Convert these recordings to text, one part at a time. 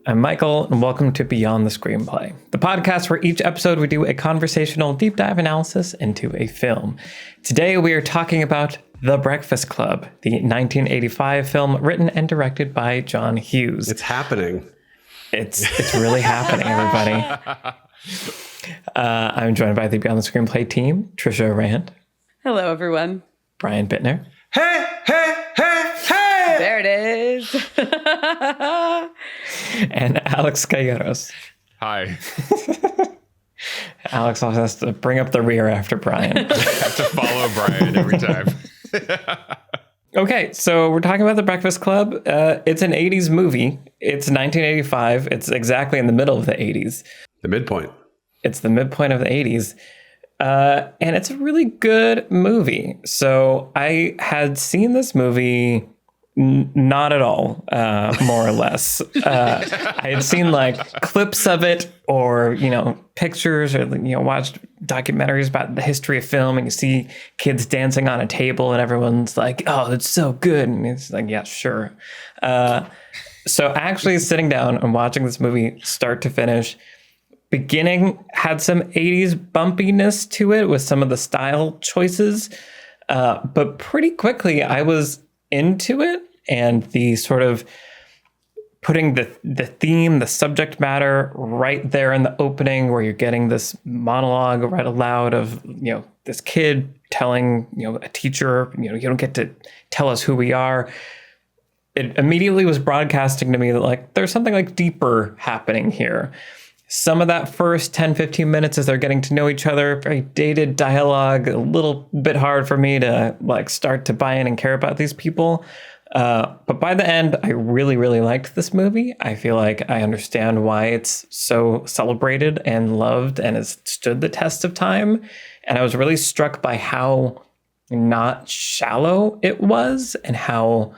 I'm Michael, and welcome to Beyond the Screenplay, the podcast where each episode we do a conversational deep dive analysis into a film. Today we are talking about The Breakfast Club, the 1985 film written and directed by John Hughes. It's happening. It's really happening, everybody. I'm joined by the Beyond the Screenplay team, Trisha Rand. Hello, everyone. Brian Bittner. Hey, hey, hey, hey! There it is. And Alex Calleros. Hi. Alex also has to bring up the rear after Brian. I have to follow Brian every time. Okay, so we're talking about The Breakfast Club. It's an 80s movie. It's 1985. It's exactly in the middle of the 80s. The midpoint. It's the midpoint of the 80s. And it's a really good movie. So I had seen this movie not at all, more or less. I had seen like clips of it or, pictures or, watched documentaries about the history of film, and you see kids dancing on a table and everyone's like, oh, it's so good. And it's like, yeah, sure. So actually sitting down and watching this movie start to finish, beginning had some 80s bumpiness to it with some of the style choices. But pretty quickly I was into it, and the sort of putting the theme, the subject matter right there in the opening where you're getting this monologue read aloud of, this kid telling, a teacher, you don't get to tell us who we are. It immediately was broadcasting to me that like, there's something like deeper happening here. Some of that first 10, 15 minutes as they're getting to know each other, very dated dialogue, a little bit hard for me to like start to buy in and care about these people. But by the end, I really, really liked this movie. I feel like I understand why it's so celebrated and loved and has stood the test of time. And I was really struck by how not shallow it was, and how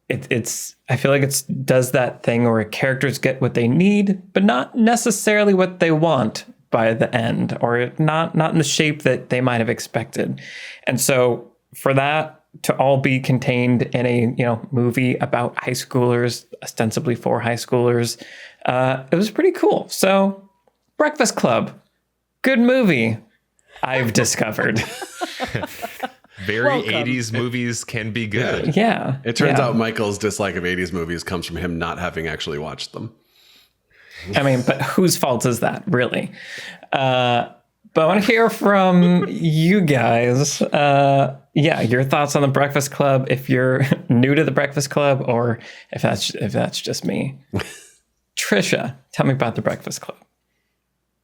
I feel like it does that thing where characters get what they need, but not necessarily what they want by the end, or not in the shape that they might have expected. And so for that to all be contained in a movie about high schoolers, ostensibly for high schoolers, it was pretty cool. So Breakfast Club, good movie, I've discovered. Very Welcome. 80s movies can be good. Yeah. It turns out Michael's dislike of 80s movies comes from him not having actually watched them. I mean, but whose fault is that, really? But I want to hear from you guys. Your thoughts on The Breakfast Club, if you're new to The Breakfast Club, or if that's just me. Trisha, tell me about The Breakfast Club.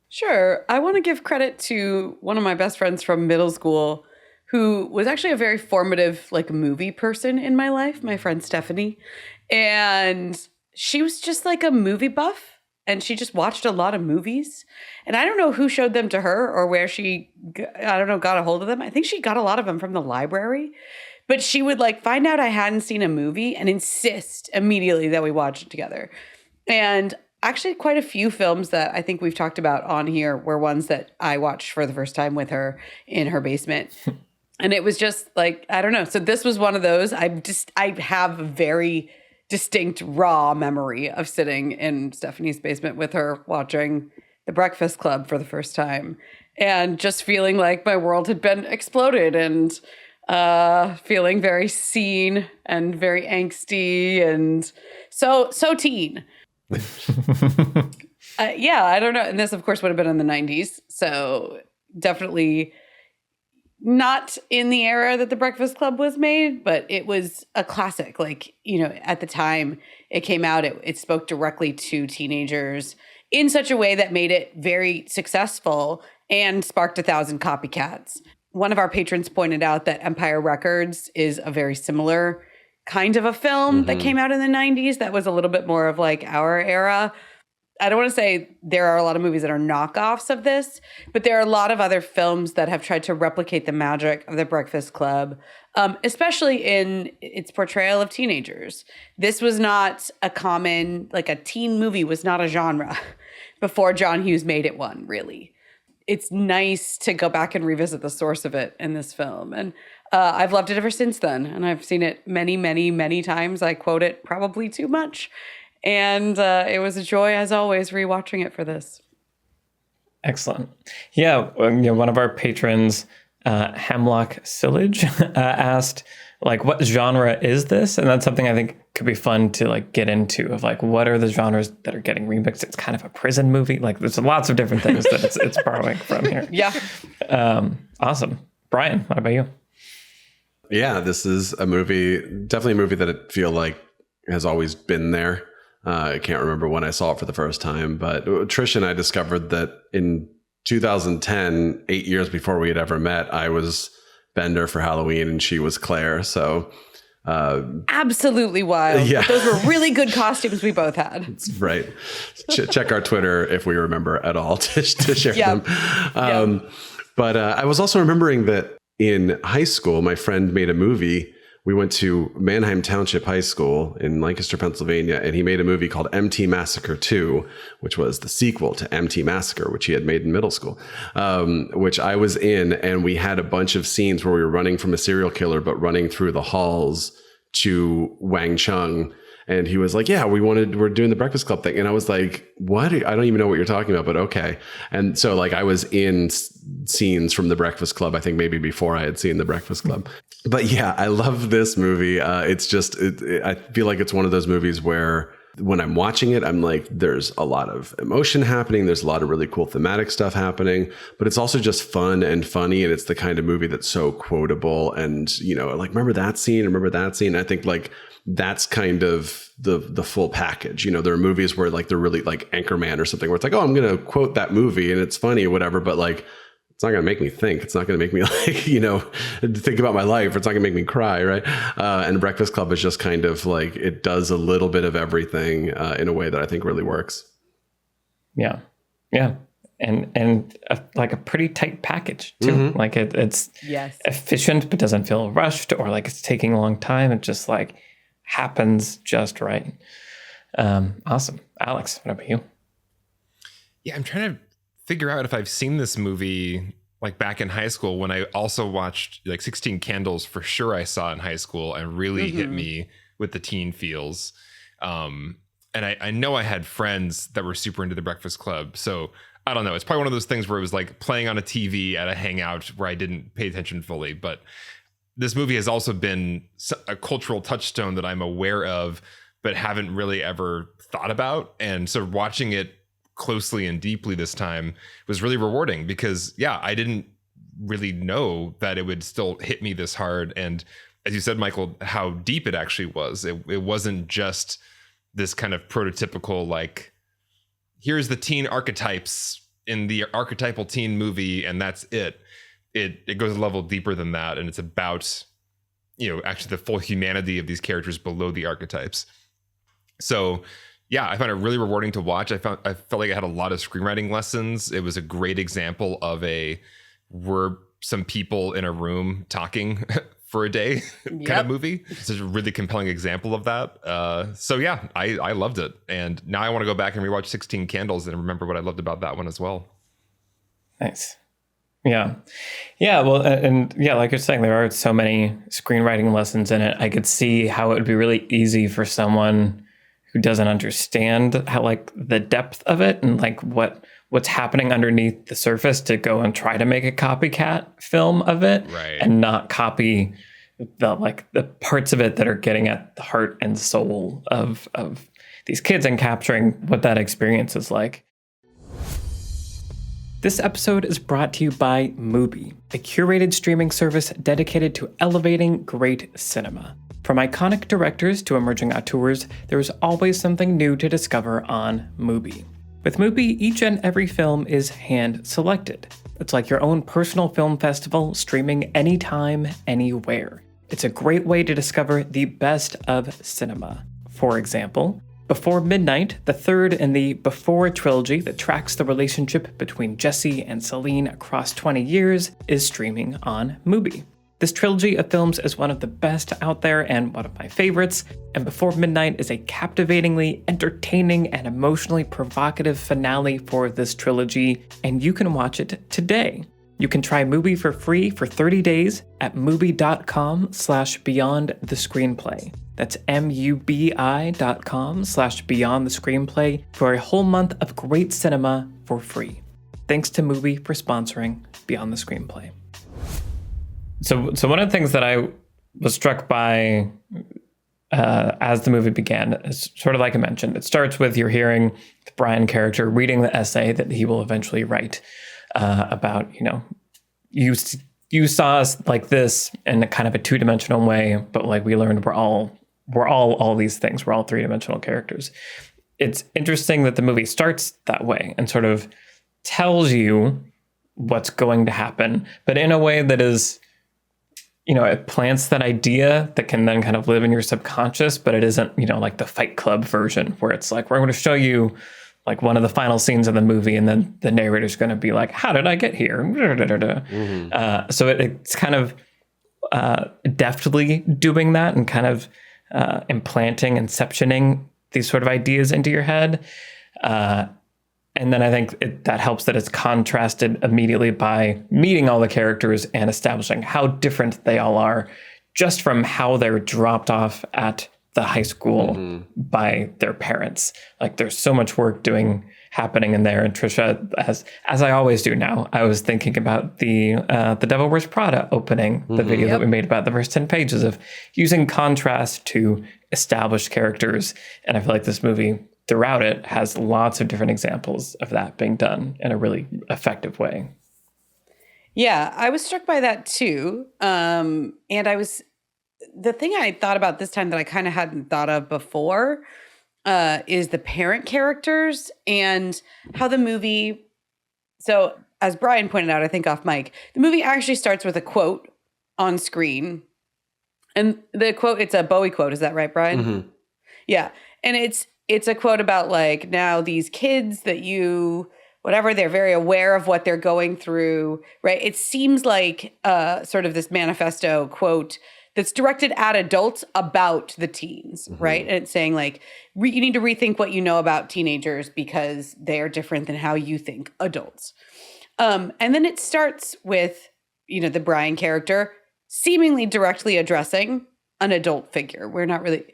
Sure. I want to give credit to one of my best friends from middle school, who was actually a very formative movie person in my life, my friend Stephanie. And she was just like a movie buff, and she just watched a lot of movies. And I don't know who showed them to her or where she, got a hold of them. I think she got a lot of them from the library. But she would find out I hadn't seen a movie and insist immediately that we watch it together. And actually quite a few films that I think we've talked about on here were ones that I watched for the first time with her in her basement. And it was just I don't know. So this was one of those. I have a very distinct raw memory of sitting in Stephanie's basement with her watching The Breakfast Club for the first time, and just feeling like my world had been exploded, and feeling very seen and very angsty and so teen. I don't know. And this, of course, would have been in the 90s. So definitely not in the era that The Breakfast Club was made, but it was a classic. At the time it came out, it spoke directly to teenagers in such a way that made it very successful and sparked 1,000 copycats. One of our patrons pointed out that Empire Records is a very similar kind of a film that came out in the 90s that was a little bit more of our era. I don't want to say there are a lot of movies that are knockoffs of this, but there are a lot of other films that have tried to replicate the magic of The Breakfast Club, especially in its portrayal of teenagers. This was not a common, a teen movie was not a genre before John Hughes made it one, really. It's nice to go back and revisit the source of it in this film. And I've loved it ever since then. And I've seen it many, many, many times. I quote it probably too much. And it was a joy, as always, rewatching it for this. Excellent. Yeah, one of our patrons, Hemlock Sillage, asked, like, what genre is this? And that's something I think could be fun to like get into, of like, what are the genres that are getting remixed? It's kind of a prison movie. Like, there's lots of different things that it's borrowing from here. Yeah. Awesome. Brian, what about you? Yeah, this is definitely a movie that I feel like has always been there. I can't remember when I saw it for the first time, but Trish and I discovered that in 2010, 8 years before we had ever met, I was Bender for Halloween and she was Claire. So absolutely wild. Yeah. Those were really good costumes we both had. That's right. Check our Twitter if we remember at all to share them. But I was also remembering that in high school, my friend made a movie. We went to Manheim Township High School in Lancaster, Pennsylvania, and he made a movie called MT Massacre 2, which was the sequel to MT Massacre, which he had made in middle school, which I was in. And we had a bunch of scenes where we were running from a serial killer, but running through the halls to Wang Chung. And he was like, yeah, we're doing the Breakfast Club thing. And I was like, what? I don't even know what you're talking about, but okay. And so like I was in scenes from the Breakfast Club, I think maybe before I had seen the Breakfast Club. But yeah, I love this movie. It's just, I feel like it's one of those movies where when I'm watching it, I'm like, there's a lot of emotion happening. There's a lot of really cool thematic stuff happening, but it's also just fun and funny. And it's the kind of movie that's so quotable. And, like, remember that scene? Remember that scene? I think like that's kind of the full package. There are movies where like they're really like Anchorman or something where it's like, oh, I'm going to quote that movie and it's funny or whatever. But like, it's not going to make me think. It's not going to make me like, think about my life. It's not going to make me cry. Right. And Breakfast Club is just kind of like, it does a little bit of everything in a way that I think really works. Yeah. Yeah. And like a pretty tight package too. Mm-hmm. Like it's efficient, but doesn't feel rushed or like it's taking a long time. It just like happens just right. Awesome. Alex, what about you? Yeah, I'm trying to figure out if I've seen this movie like back in high school when I also watched like 16 Candles. For sure I saw in high school and really hit me with the teen feels. And I know I had friends that were super into the Breakfast Club. So I don't know. It's probably one of those things where it was like playing on a TV at a hangout where I didn't pay attention fully. But this movie has also been a cultural touchstone that I'm aware of, but haven't really ever thought about. And so watching it closely and deeply this time was really rewarding because I didn't really know that it would still hit me this hard. And as you said, Michael, how deep it actually was. It wasn't just this kind of prototypical, like, here's the teen archetypes in the archetypal teen movie, and that's it. It goes a level deeper than that, and it's about, actually the full humanity of these characters below the archetypes. So yeah, I found it really rewarding to watch. I felt like I had a lot of screenwriting lessons. It was a great example of we're some people in a room talking for a day kind of movie. It's a really compelling example of that. So yeah, I loved it. And now I want to go back and rewatch 16 Candles and remember what I loved about that one as well. Nice. Yeah. Yeah. Well, and yeah, like you're saying, there are so many screenwriting lessons in it. I could see how it would be really easy for someone who doesn't understand how like the depth of it and like what's happening underneath the surface to go and try to make a copycat film of it, right, and not copy the parts of it that are getting at the heart and soul of these kids and capturing what that experience is like. This episode is brought to you by Mubi, a curated streaming service dedicated to elevating great cinema. From iconic directors to emerging auteurs, there is always something new to discover on Mubi. With Mubi, each and every film is hand-selected. It's like your own personal film festival, streaming anytime, anywhere. It's a great way to discover the best of cinema. For example, Before Midnight, the third in the Before trilogy that tracks the relationship between Jesse and Celine across 20 years, is streaming on Mubi. This trilogy of films is one of the best out there and one of my favorites, and Before Midnight is a captivatingly entertaining and emotionally provocative finale for this trilogy, and you can watch it today. You can try Mubi for free for 30 days at mubi.com/beyondthescreenplay. That's mubi.com/beyond the screenplay for a whole month of great cinema for free. Thanks to Mubi for sponsoring Beyond the Screenplay. So one of the things that I was struck by as the movie began is sort of like I mentioned. It starts with you're hearing the Brian character reading the essay that he will eventually write about, you saw us like this in a kind of a two-dimensional way, but like we learned we're all these things. We're all three-dimensional characters. It's interesting that the movie starts that way and sort of tells you what's going to happen, but in a way that is, it plants that idea that can then kind of live in your subconscious, but it isn't, like the Fight Club version where it's like, we're going to show you like one of the final scenes of the movie, and then the narrator's going to be like, how did I get here? Mm-hmm. So it's kind of deftly doing that and kind of implanting, inceptioning these sort of ideas into your head. And then I think that helps that it's contrasted immediately by meeting all the characters and establishing how different they all are just from how they're dropped off at the high school by their parents. Like there's so much work happening in there. And Trisha, as I always do now, I was thinking about the Devil Wears Prada opening, the video that we made about the first 10 pages of using contrast to establish characters. And I feel like this movie throughout it has lots of different examples of that being done in a really effective way. Yeah, I was struck by that too. And the thing I thought about this time that I kind of hadn't thought of before is the parent characters and how the movie, so as Brian pointed out, I think off mic, the movie actually starts with a quote on screen. And the quote, it's a Bowie quote. Is that right, Brian? Mm-hmm. Yeah. And it's a quote about like, now these kids that they're very aware of what they're going through, right? It seems like sort of this manifesto quote that's directed at adults about the teens, right? And it's saying like, you need to rethink what you know about teenagers because they are different than how you think adults. And then it starts with, the Brian character seemingly directly addressing an adult figure. We're not really...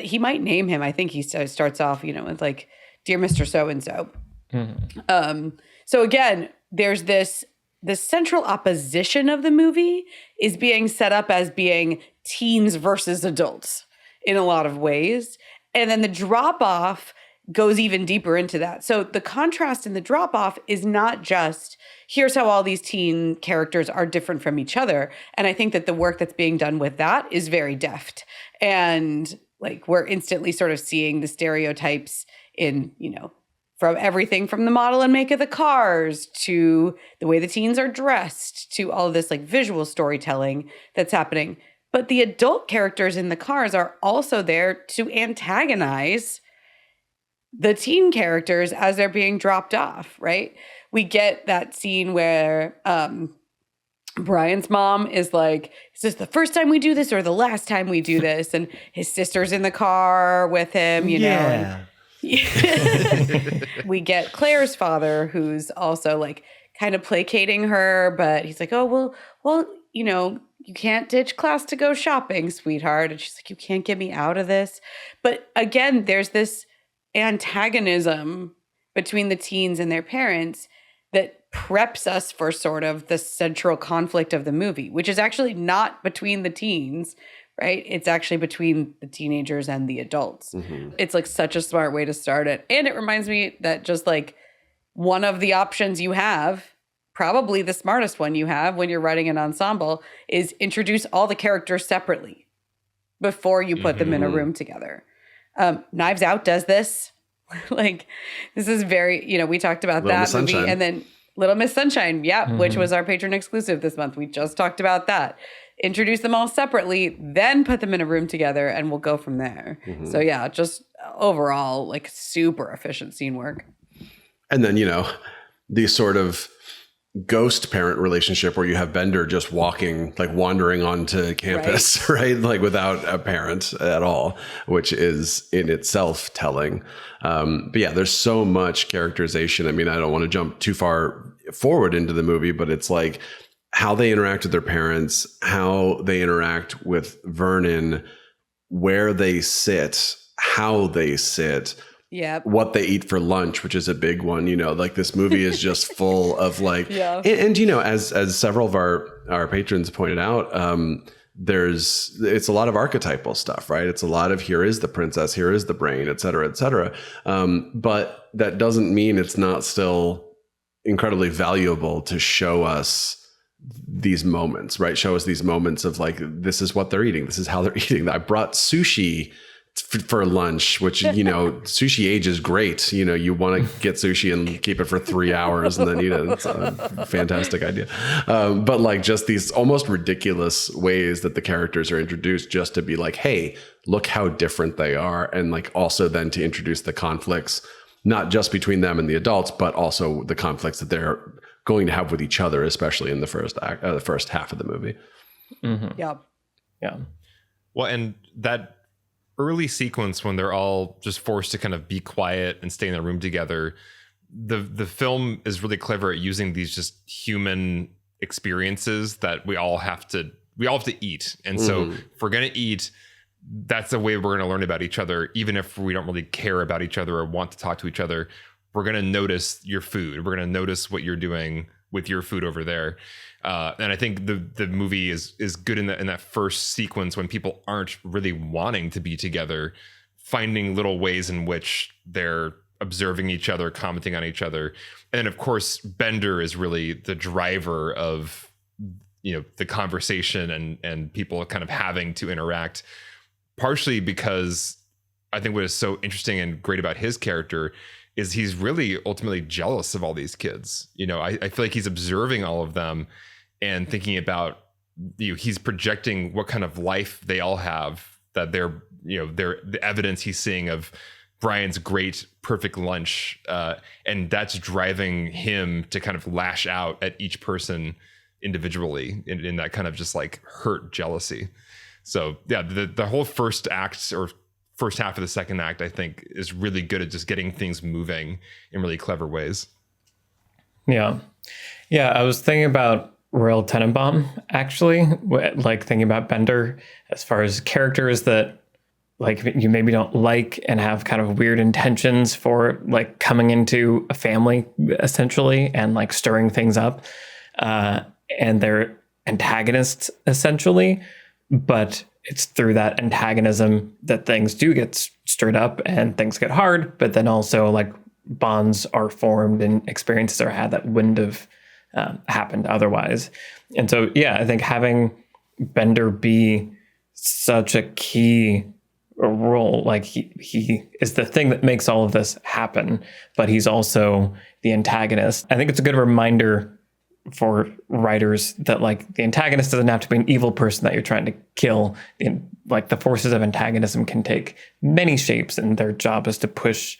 he might name him. I think he starts off, with like, "Dear Mr. So-and-so." Mm-hmm. So again, there's this central opposition of the movie is being set up as being teens versus adults in a lot of ways. And then the drop off goes even deeper into that. So the contrast in the drop off is not just, here's how all these teen characters are different from each other. And I think that the work that's being done with that is very deft. And like we're instantly sort of seeing the stereotypes in, from everything from the model and make of the cars to the way the teens are dressed to all of this like visual storytelling that's happening. But the adult characters in the cars are also there to antagonize the teen characters as they're being dropped off, right? We get that scene where Brian's mom is like, is this the first time we do this or the last time we do this? And his sister's in the well with him, you know. We get Claire's father, who's also like kind of placating her, but he's like, oh, well, you can't ditch class to go shopping, sweetheart. And she's like, you can't get me out of this. But again, there's this antagonism between the teens and their parents that preps us for sort of the central conflict of the movie, which is actually not between the teens, right? It's actually between the teenagers and the adults. Mm-hmm. It's like such a smart way to start it. And it reminds me that just like one of the options you have, probably the smartest one you have when you're writing an ensemble, is introduce all the characters separately before you put them in a room together. Knives Out does this. Like, this is very, we talked about Little that Miss movie. Sunshine. And then Little Miss Sunshine, which was our patron exclusive this month. We just talked about that. Introduce them all separately, then put them in a room together, and we'll go from there. Mm-hmm. So yeah, just overall, like super efficient scene work. And then, the sort of ghost parent relationship where you have Bender just wandering onto campus, right? Like without a parent at all, which is in itself telling. But yeah, there's so much characterization. I mean, I don't want to jump too far forward into the movie, but it's like how they interact with their parents, how they interact with Vernon, where they sit, how they sit, Yep. what they eat for lunch, which is a big one. Like this movie is just full of like, Yeah. and as several of our patrons pointed out, it's a lot of archetypal stuff, right? It's a lot of here is the princess, here is the brain, et cetera, et cetera. But that doesn't mean it's not still incredibly valuable to show us these moments, right? Show us these moments of like, this is what they're eating. This is how they're eating. I brought sushi for lunch, which, sushi ages great. You want to get sushi and keep it for 3 hours and then eat it. It's a fantastic idea. But like just these almost ridiculous ways that the characters are introduced just to be like, hey, look how different they are. And like also then to introduce the conflicts, not just between them and the adults, but also the conflicts that they're going to have with each other, especially in the first half of the movie. Mm-hmm. Yeah. Yeah. Well, and that early sequence when they're all just forced to kind of be quiet and stay in the room together, the film is really clever at using these just human experiences that we all have to eat. And so if we're going to eat, that's the way we're going to learn about each other. Even if we don't really care about each other or want to talk to each other, we're going to notice your food. We're going to notice what you're doing with your food over there. And I think the movie is good in that first sequence when people aren't really wanting to be together, finding little ways in which they're observing each other, commenting on each other. And then of course, Bender is really the driver of, the conversation and people kind of having to interact, partially because I think what is so interesting and great about his character is he's really ultimately jealous of all these kids. I feel like he's observing all of them and thinking about, he's projecting what kind of life they all have, that they're the evidence he's seeing of Brian's great, perfect lunch. And that's driving him to kind of lash out at each person individually in that kind of just like hurt jealousy. So yeah, the whole first act or first half of the second act, I think, is really good at just getting things moving in really clever ways. Yeah. Yeah. I was thinking about Royal Tenenbaum, actually, like thinking about Bender as far as characters that like you maybe don't like and have kind of weird intentions for like coming into a family essentially and like stirring things up. And they're antagonists essentially, but it's through that antagonism that things do get stirred up and things get hard, but then also like bonds are formed and experiences are had that wouldn't have happened otherwise. And so, yeah, I think having Bender be such a key role, like he is the thing that makes all of this happen, but he's also the antagonist. I think it's a good reminder for writers that like the antagonist doesn't have to be an evil person that you're trying to kill. Like the forces of antagonism can take many shapes, and their job is to push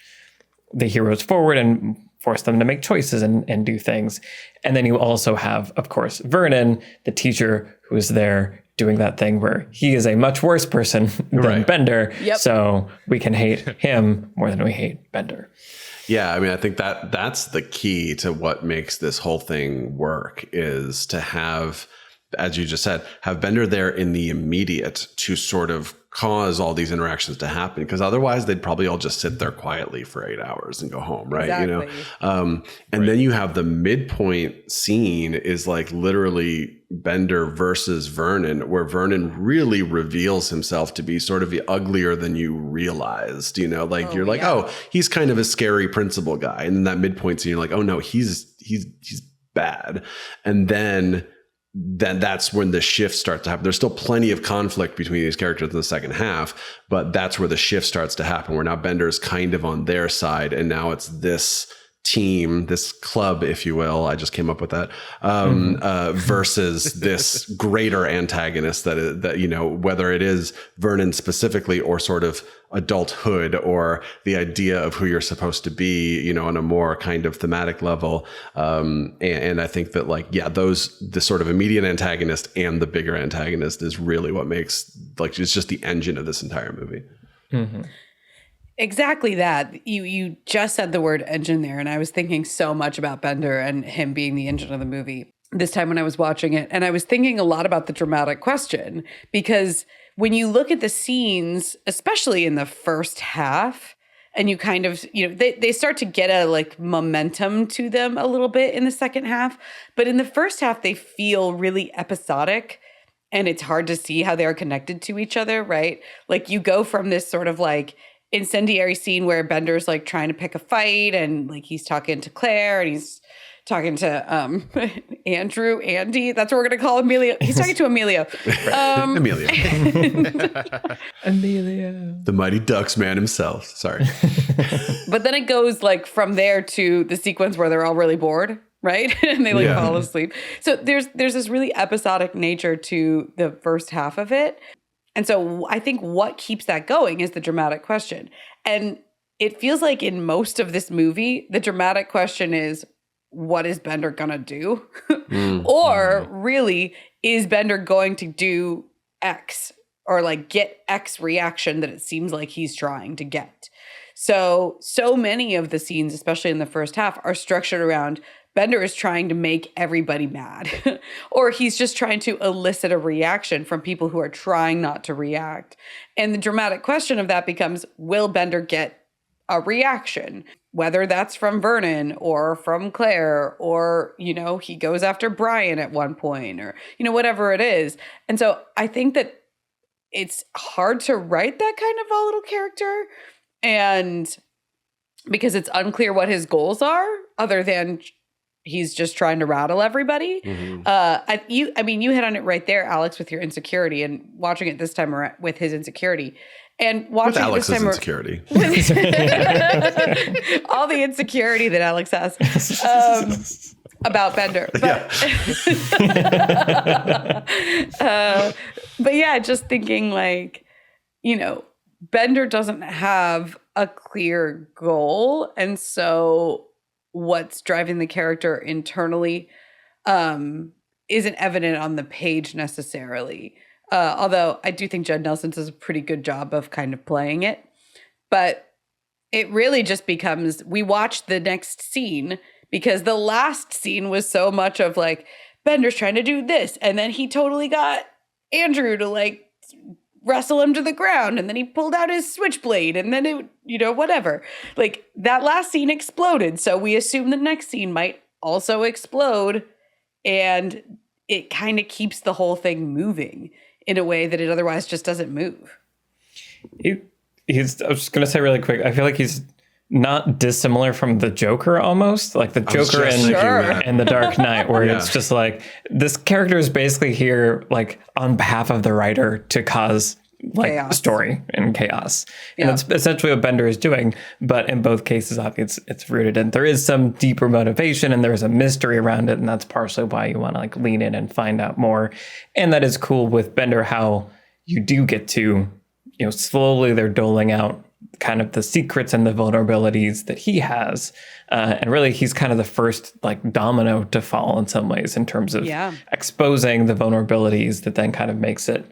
the heroes forward and force them to make choices and do things. And then you also have, of course, Vernon, the teacher, who is there doing that thing where he is a much worse person than Bender. Yep. So we can hate him more than we hate Bender. Yeah, I mean, I think that's the key to what makes this whole thing work, is to have, as you just said, have Bender there in the immediate to sort of cause all these interactions to happen, because otherwise they'd probably all just sit there quietly for 8 hours and go home, right? Exactly. And then you have the midpoint scene is like literally Bender versus Vernon, where Vernon really reveals himself to be sort of uglier than you realized, oh, he's kind of a scary principal guy. And then that midpoint scene, you're like, oh no, he's bad. And then that's when the shifts start to happen. There's still plenty of conflict between these characters in the second half, but that's where the shift starts to happen, where now Bender's kind of on their side, and now it's this team, this club, if you will, I just came up with that, versus this greater antagonist that whether it is Vernon specifically or sort of adulthood or the idea of who you're supposed to be, on a more kind of thematic level. And I think that the sort of immediate antagonist and the bigger antagonist is really what makes, it's just the engine of this entire movie. Mm-hmm. Exactly that. You just said the word engine there, and I was thinking so much about Bender and him being the engine of the movie. this time when I was watching it. And I was thinking a lot about the dramatic question, because when you look at the scenes, especially in the first half, and you kind of, they start to get a like momentum to them a little bit in the second half. But in the first half, they feel really episodic, and it's hard to see how they're connected to each other, right? Like you go from this sort of like incendiary scene where Bender's like trying to pick a fight, and like he's talking to Claire, and he's talking to Andy. That's what we're going to call Emilio. He's talking to Emilio. Emilio. Emilio. The Mighty Ducks man himself. Sorry. But then it goes like from there to the sequence where they're all really bored, right? And they like fall asleep. So there's this really episodic nature to the first half of it. And so I think what keeps that going is the dramatic question. And it feels like in most of this movie, the dramatic question is, what is Bender gonna do? Or really, is Bender going to do X, or like get X reaction that it seems like he's trying to get? So many of the scenes, especially in the first half, are structured around Bender is trying to make everybody mad, or he's just trying to elicit a reaction from people who are trying not to react. And the dramatic question of that becomes, will Bender get a reaction? Whether that's from Vernon or from Claire, or, he goes after Brian at one point, or, whatever it is. And so I think that it's hard to write that kind of volatile character, and because it's unclear what his goals are, other than he's just trying to rattle everybody. You hit on it right there, Alex, with your insecurity, and watching it this time around with his insecurity. And watching with Alex's this time insecurity. All the insecurity that Alex has about Bender. But yeah, just thinking like, Bender doesn't have a clear goal. And so what's driving the character internally isn't evident on the page necessarily. Although I do think Judd Nelson does a pretty good job of kind of playing it. But it really just becomes, we watch the next scene, because the last scene was so much of like, Bender's trying to do this, and then he totally got Andrew to like wrestle him to the ground, and then he pulled out his switchblade, and then it, whatever. Like that last scene exploded. So we assume the next scene might also explode, and it kind of keeps the whole thing moving in a way that it otherwise just doesn't move. I was just going to say really quick, I feel like he's not dissimilar from the Joker almost, like the Joker in The Dark Knight, where it's just like, this character is basically here like on behalf of the writer to cause like chaos. Story and chaos. And that's essentially what Bender is doing. But in both cases, obviously, it's rooted in, there is some deeper motivation, and there is a mystery around it. And that's partially why you want to like lean in and find out more. And that is cool with Bender, how you do get to, slowly they're doling out kind of the secrets and the vulnerabilities that he has. And really, he's kind of the first like domino to fall in some ways, in terms of exposing the vulnerabilities that then kind of makes it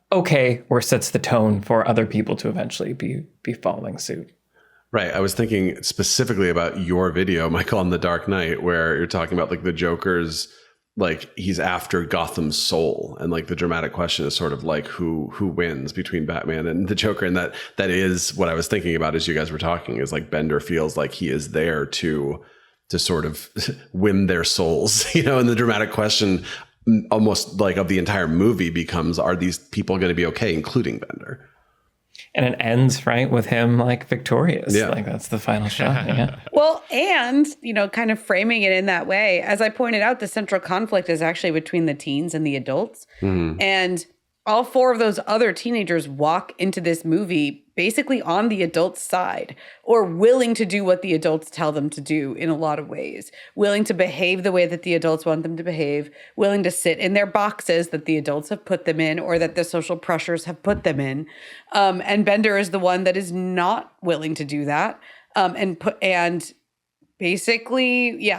okay, or sets the tone for other people to eventually be following suit. Right. I was thinking specifically about your video, Michael, on The Dark Knight, where you're talking about like the Joker's, like he's after Gotham's soul, and like the dramatic question is sort of like who wins between Batman and the Joker. And that is what I was thinking about as you guys were talking, is like Bender feels like he is there to sort of win their souls, and the dramatic question almost like of the entire movie becomes, are these people going to be okay, including Bender? And it ends right with him like victorious. Like that's the final shot. Well, and kind of framing it in that way, as I pointed out, the central conflict is actually between the teens and the adults. And all four of those other teenagers walk into this movie basically on the adults' side, or willing to do what the adults tell them to do in a lot of ways, willing to behave the way that the adults want them to behave, willing to sit in their boxes that the adults have put them in, or that the social pressures have put them in. And Bender is the one that is not willing to do that. And basically,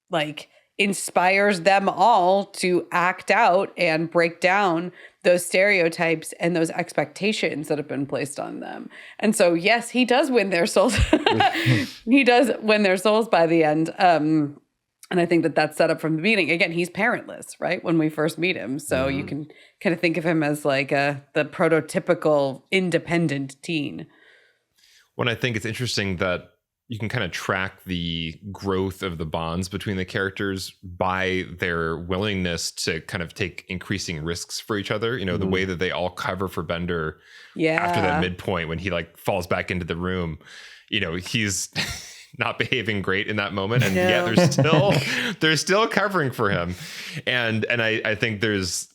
like inspires them all to act out and break down those stereotypes and those expectations that have been placed on them. And so, yes, he does win their souls. He does win their souls by the end. And I think that that's set up from the beginning. Again, he's parentless, right? When we first meet him. So you can kind of think of him as like the prototypical independent teen. When I think it's interesting that you can kind of track the growth of the bonds between the characters by their willingness to kind of take increasing risks for each other. You know, the way that they all cover for Bender after that midpoint when he like falls back into the room. You know, he's not behaving great in that moment, and yet they're still covering for him, and I think there's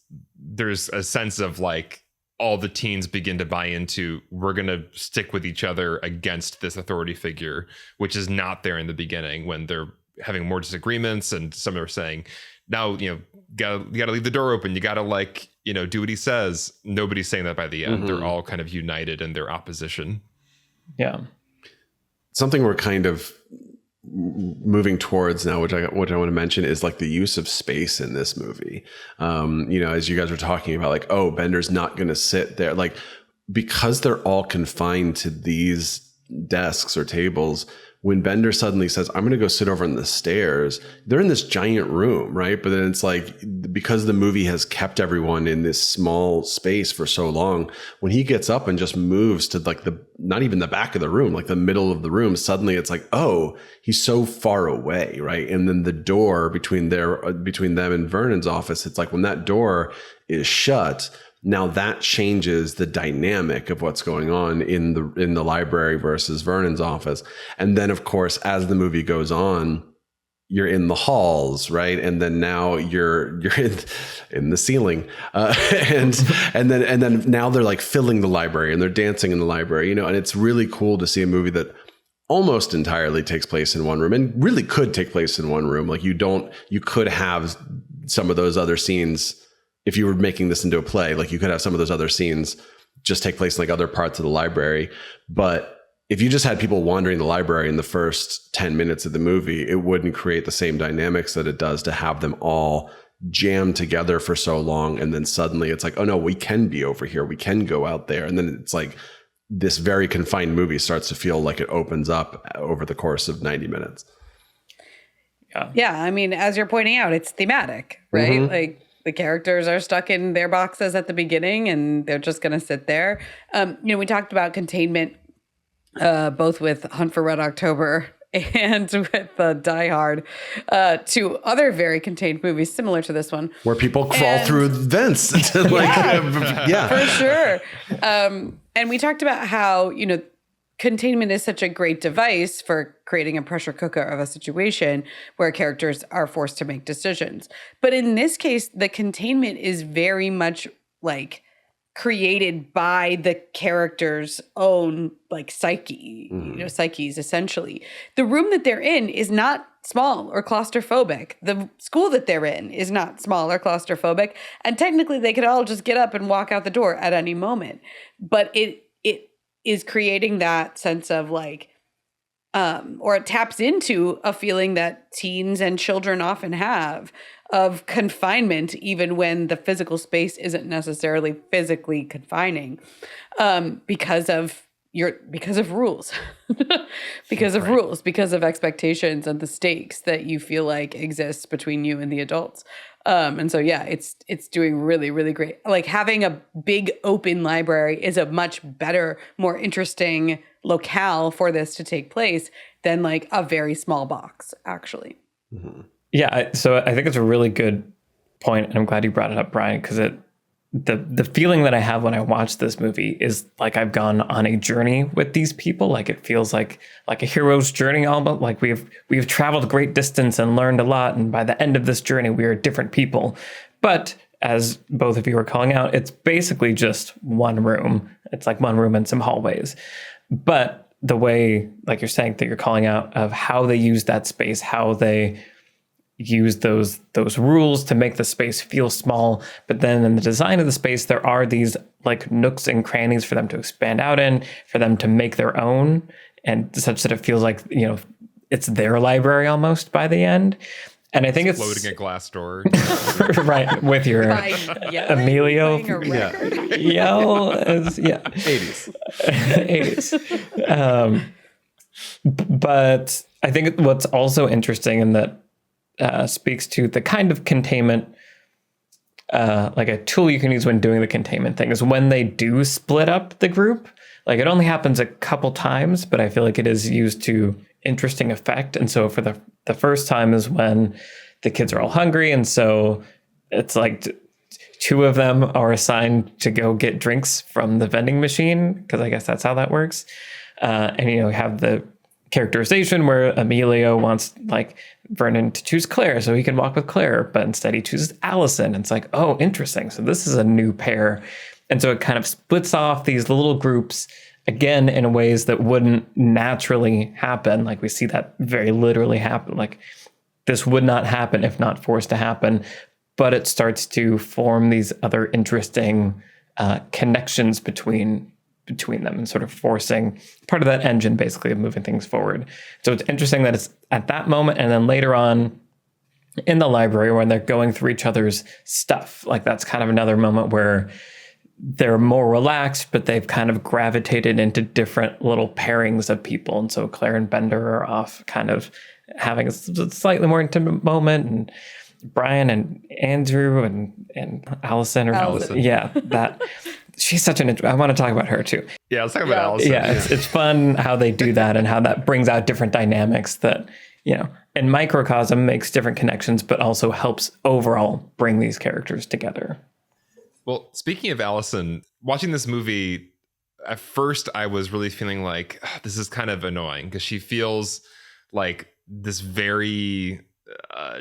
a sense of like all the teens begin to buy into, we're gonna stick with each other against this authority figure, which is not there in the beginning when they're having more disagreements, and some are saying, now you gotta leave the door open, you gotta like do what he says. Nobody's saying that by the end. They're all kind of united in their opposition. Yeah. Something we're kind of moving towards now, which I want to mention, is like the use of space in this movie. As you guys were talking about, like, oh, Bender's not going to sit there, like, because they're all confined to these desks or tables. When Bender suddenly says, I'm going to go sit over on the stairs, they're in this giant room, right? But then it's like, because the movie has kept everyone in this small space for so long, when he gets up and just moves to like not even the back of the room, like the middle of the room, suddenly it's like, oh, he's so far away, right? And then the door between them and Vernon's office, it's like when that door is shut, now that changes the dynamic of what's going on in the library versus Vernon's office. And then, of course, as the movie goes on, you're in the halls, right? And then now you're in the ceiling, and then now they're like filling the library and they're dancing in the library, And it's really cool to see a movie that almost entirely takes place in one room, and really could take place in one room. Like you could have some of those other scenes. If you were making this into a play, like you could have some of those other scenes just take place in like other parts of the library. But if you just had people wandering the library in the first 10 minutes of the movie, it wouldn't create the same dynamics that it does to have them all jammed together for so long. And then suddenly it's like, oh no, we can be over here. We can go out there. And then it's like this very confined movie starts to feel like it opens up over the course of 90 minutes. Yeah. I mean, as you're pointing out, it's thematic, right? Like, the characters are stuck in their boxes at the beginning and they're just going to sit there. We talked about containment, both with Hunt for Red October and with Die Hard, two other very contained movies similar to this one. Where people crawl through vents. For sure. And we talked about how, containment is such a great device for creating a pressure cooker of a situation where characters are forced to make decisions. But in this case, the containment is very much like created by the character's own like psyche, psyches essentially. The room that they're in is not small or claustrophobic. The school that they're in is not small or claustrophobic. And technically they could all just get up and walk out the door at any moment. But it is creating that sense of like, or it taps into a feeling that teens and children often have of confinement, even when the physical space isn't necessarily physically confining, because of rules, because of expectations and the stakes that you feel like exist between you and the adults. And so, yeah, it's doing really, really great. Like having a big open library is a much better, more interesting locale for this to take place than like a very small box, actually. Yeah. So I think it's a really good point, and I'm glad you brought it up, Brian, because the feeling that I have when I watch this movie is like I've gone on a journey with these people. Like it feels like a hero's journey, almost like we've traveled a great distance and learned a lot. And by the end of this journey, we are different people. But as both of you were calling out, it's basically just one room. It's like one room and some hallways. But the way, like you're saying, that you're calling out of how they use that space, how they use those rules to make the space feel small, but then in the design of the space there are these like nooks and crannies for them to expand out in, for them to make their own, and such that it feels like it's their library almost by the end. And I think it's floating a glass door, right, with your Emilio yell, 80s. But I think what's also interesting in that speaks to the kind of containment, like a tool you can use when doing the containment thing, is when they do split up the group. Like, it only happens a couple times, but I feel like it is used to interesting effect. And so for the first time is when the kids are all hungry. And so it's like two of them are assigned to go get drinks from the vending machine, because I guess that's how that works. And, you know, we have the characterization where Emilio wants, like, Vernon to choose Claire so he can walk with Claire, but instead he chooses Allison. And it's like, oh, interesting. So this is a new pair. And so it kind of splits off these little groups, again, in ways that wouldn't naturally happen. Like, we see that very literally happen. Like, this would not happen if not forced to happen. But it starts to form these other interesting connections between them, and sort of forcing part of that engine, basically, of moving things forward. So it's interesting that it's at that moment, and then later on in the library when they're going through each other's stuff. Like, that's kind of another moment where they're more relaxed, but they've kind of gravitated into different little pairings of people. And so Claire and Bender are off kind of having a slightly more intimate moment, and Brian and Andrew and Allison. Yeah, that she's such an, I want to talk about her too. Yeah, let's talk about Allison. Yeah, it's fun how they do that and how that brings out different dynamics that, you know, in microcosm makes different connections, but also helps overall bring these characters together. Well, speaking of Allison, watching this movie, at first I was really feeling like, this is kind of annoying, because she feels like this very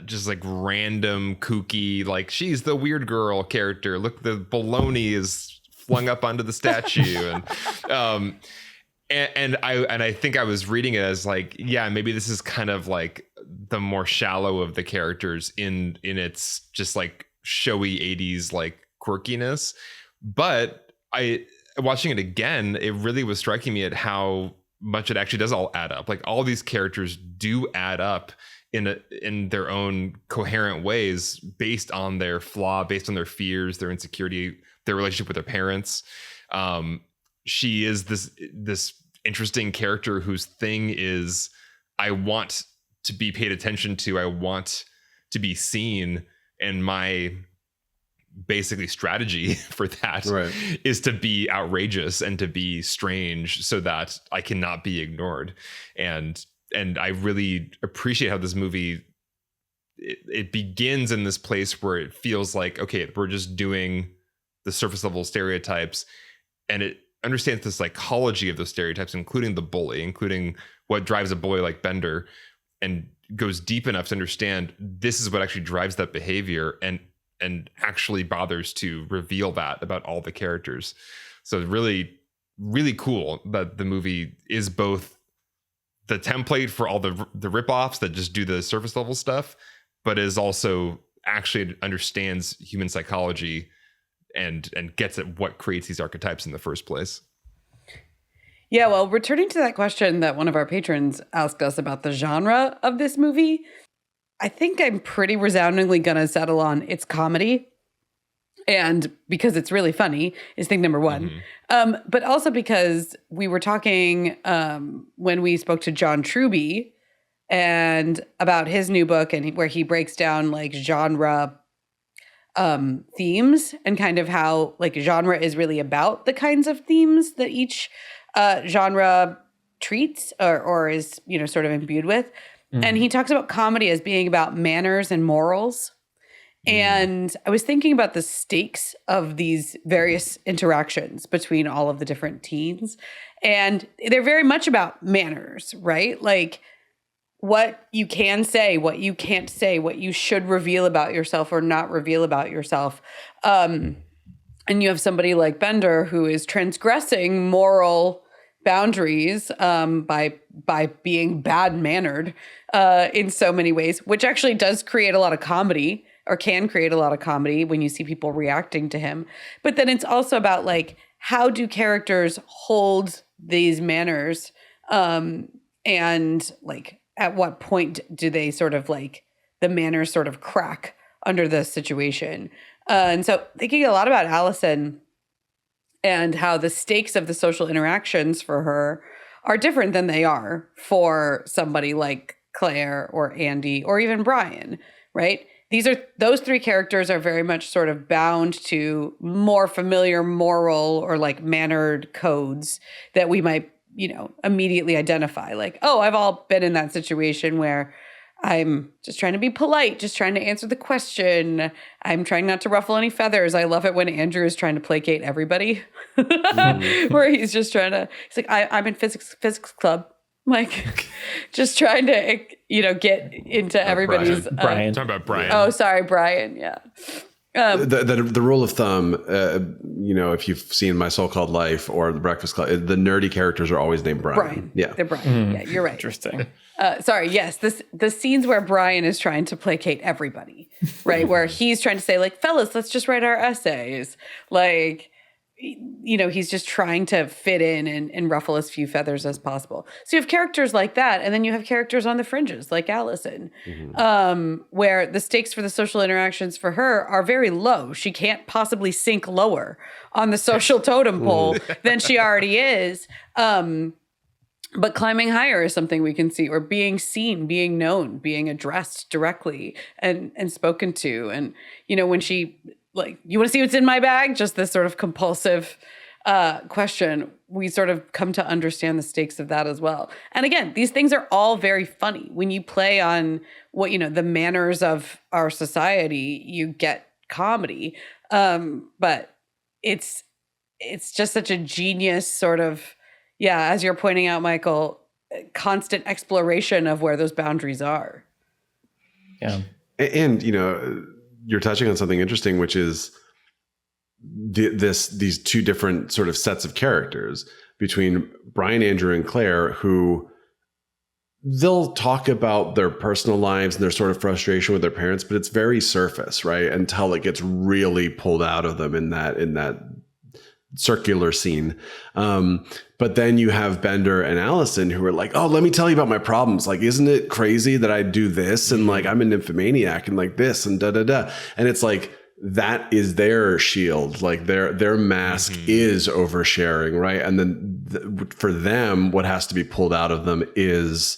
just like random, kooky, like, she's the weird girl character. Look, the baloney is flung up onto the statue. And I think I was reading it as like, yeah, maybe this is kind of like the more shallow of the characters in its just like showy 80s like quirkiness. But watching it again, it really was striking me at how much it actually does all add up. Like, all these characters do add up in their own coherent ways, based on their flaw, based on their fears, their insecurity, their relationship with their parents. She is this interesting character whose thing is, I want to be paid attention to, I want to be seen, and my basically strategy for that is to be outrageous and to be strange so that I cannot be ignored. And I really appreciate how this movie, it begins in this place where it feels like, okay, we're just doing the surface level stereotypes, and it understands the psychology of those stereotypes, including the bully, including what drives a bully like Bender, and goes deep enough to understand this is what actually drives that behavior, and actually bothers to reveal that about all the characters. So really, really cool that the movie is both the template for all the ripoffs that just do the surface level stuff, but is also actually understands human psychology and gets at what creates these archetypes in the first place. Yeah, well, returning to that question that one of our patrons asked us about the genre of this movie, I think I'm pretty resoundingly going to settle on it's comedy. And because it's really funny is thing number one. Mm-hmm. But also because we were talking when we spoke to John Truby and about his new book, and where he breaks down like genre themes, and kind of how like genre is really about the kinds of themes that each genre treats or is, you know, sort of imbued with. Mm-hmm. And he talks about comedy as being about manners and morals. And I was thinking about the stakes of these various interactions between all of the different teens. And they're very much about manners, right? Like what you can say, what you can't say, what you should reveal about yourself or not reveal about yourself. And you have somebody like Bender who is transgressing moral boundaries by being bad-mannered in so many ways, which actually does create a lot of comedy, or can create a lot of comedy when you see people reacting to him. But then it's also about like, how do characters hold these manners? And like, at what point do they sort of like, the manners sort of crack under the situation? And so thinking a lot about Allison and how the stakes of the social interactions for her are different than they are for somebody like Claire or Andy or even Brian, right? Those three characters are very much sort of bound to more familiar moral or like mannered codes that we might, immediately identify. Like, oh, I've all been in that situation where I'm just trying to be polite, just trying to answer the question. I'm trying not to ruffle any feathers. I love it when Andrew is trying to placate everybody, where he's just he's like, I'm in physics club. Like, just trying to, get into everybody's. Brian. Talking about Brian. Oh, sorry, Brian. Yeah. The rule of thumb, if you've seen My So-Called Life or The Breakfast Club, the nerdy characters are always named Brian. Yeah, they're Brian. Yeah, you're right. Interesting. Sorry. Yes, the scenes where Brian is trying to placate everybody, right? Where he's trying to say, like, fellas, let's just write our essays, like. He's just trying to fit in and ruffle as few feathers as possible. So you have characters like that, and then you have characters on the fringes, like Allison, where the stakes for the social interactions for her are very low. She can't possibly sink lower on the social totem pole than she already is. But climbing higher is something we can see, or being seen, being known, being addressed directly and spoken to. And, when she... like, you want to see what's in my bag? Just this sort of compulsive question. We sort of come to understand the stakes of that as well. And again, these things are all very funny. When you play on what, the manners of our society, you get comedy. But it's just such a genius sort of, as you're pointing out, Michael, constant exploration of where those boundaries are. Yeah. And, you're touching on something interesting, which is these two different sort of sets of characters between Brian, Andrew, and Claire, who they'll talk about their personal lives and their sort of frustration with their parents, but it's very surface, right? Until it gets really pulled out of them in that circular scene. But then you have Bender and Allison who are like, oh, let me tell you about my problems. Like, isn't it crazy that I do this? And like, I'm a nymphomaniac and like this and da, da, da. And it's like, that is their shield. Like their mask is oversharing. Right. And then for them, what has to be pulled out of them is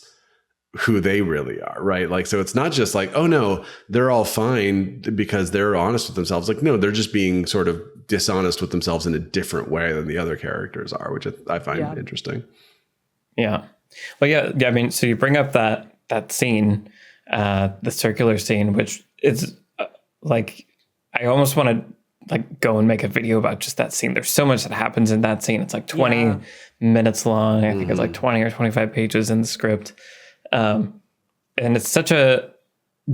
who they really are. Right. Like, so it's not just like, oh no, they're all fine because they're honest with themselves. Like, no, they're just being sort of dishonest with themselves in a different way than the other characters are, which I find interesting. Yeah. Well, yeah. I mean, so you bring up that scene, the circular scene, which is like, I almost want to like go and make a video about just that scene. There's so much that happens in that scene. It's like 20 minutes long. I think it's like 20 or 25 pages in the script. And it's such a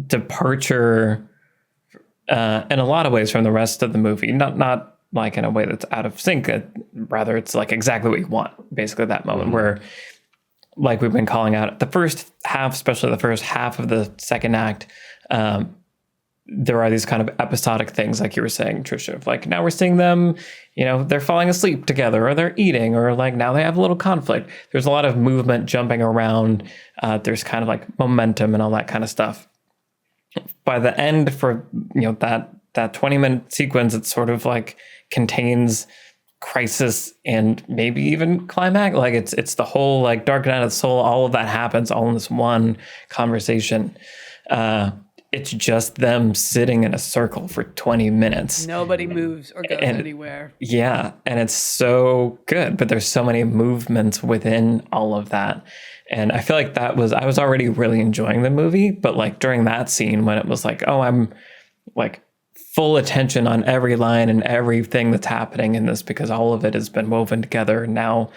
departure in a lot of ways from the rest of the movie, not like in a way that's out of sync. Rather, it's like exactly what you want, basically that moment where, like we've been calling out, the first half, especially the first half of the second act, there are these kind of episodic things, like you were saying, Trisha, of like, now we're seeing them, they're falling asleep together, or they're eating, or like now they have a little conflict. There's a lot of movement, jumping around. There's kind of like momentum and all that kind of stuff. By the end, for that 20-minute sequence, it sort of like contains crisis and maybe even climax. Like it's the whole like dark night of the soul. All of that happens all in this one conversation. It's just them sitting in a circle for 20 minutes. Nobody moves or goes anywhere. Yeah, and it's so good, but there's so many movements within all of that. And I feel like I was already really enjoying the movie, but like during that scene when it was like, oh, I'm like full attention on every line and everything that's happening in this because all of it has been woven together. And now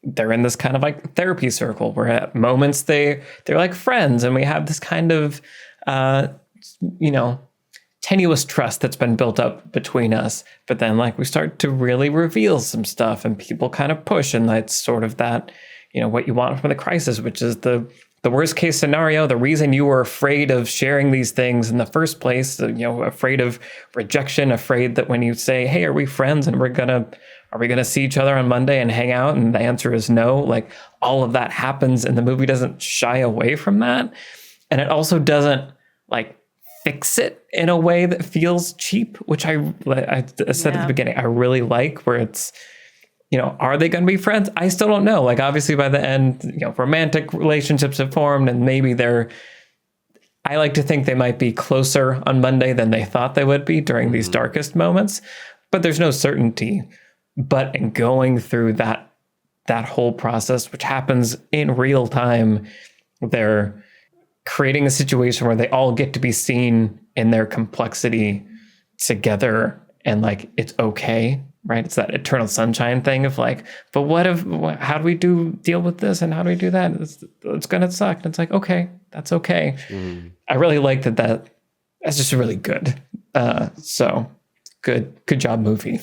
they're in this kind of like therapy circle where at moments they're like friends, and we have this kind of tenuous trust that's been built up between us. But then like we start to really reveal some stuff and people kind of push, and that's sort of that, what you want from the crisis, which is the worst case scenario, the reason you were afraid of sharing these things in the first place, afraid of rejection, afraid that when you say, hey, are we friends and are we gonna see each other on Monday and hang out? And the answer is no. Like all of that happens, and the movie doesn't shy away from that. And it also doesn't like fix it in a way that feels cheap, which I said at the beginning, I really like, where it's are they going to be friends? I still don't know. Like, obviously by the end, romantic relationships have formed, and maybe I like to think they might be closer on Monday than they thought they would be during these darkest moments, but there's no certainty. But in going through that whole process, which happens in real time, they're creating a situation where they all get to be seen in their complexity together, and like, it's okay, right? It's that eternal sunshine thing of like, but how do we deal with this, and how do we do that? It's gonna suck. And it's like, okay, that's okay. I really like that's just really good. So good job, movie.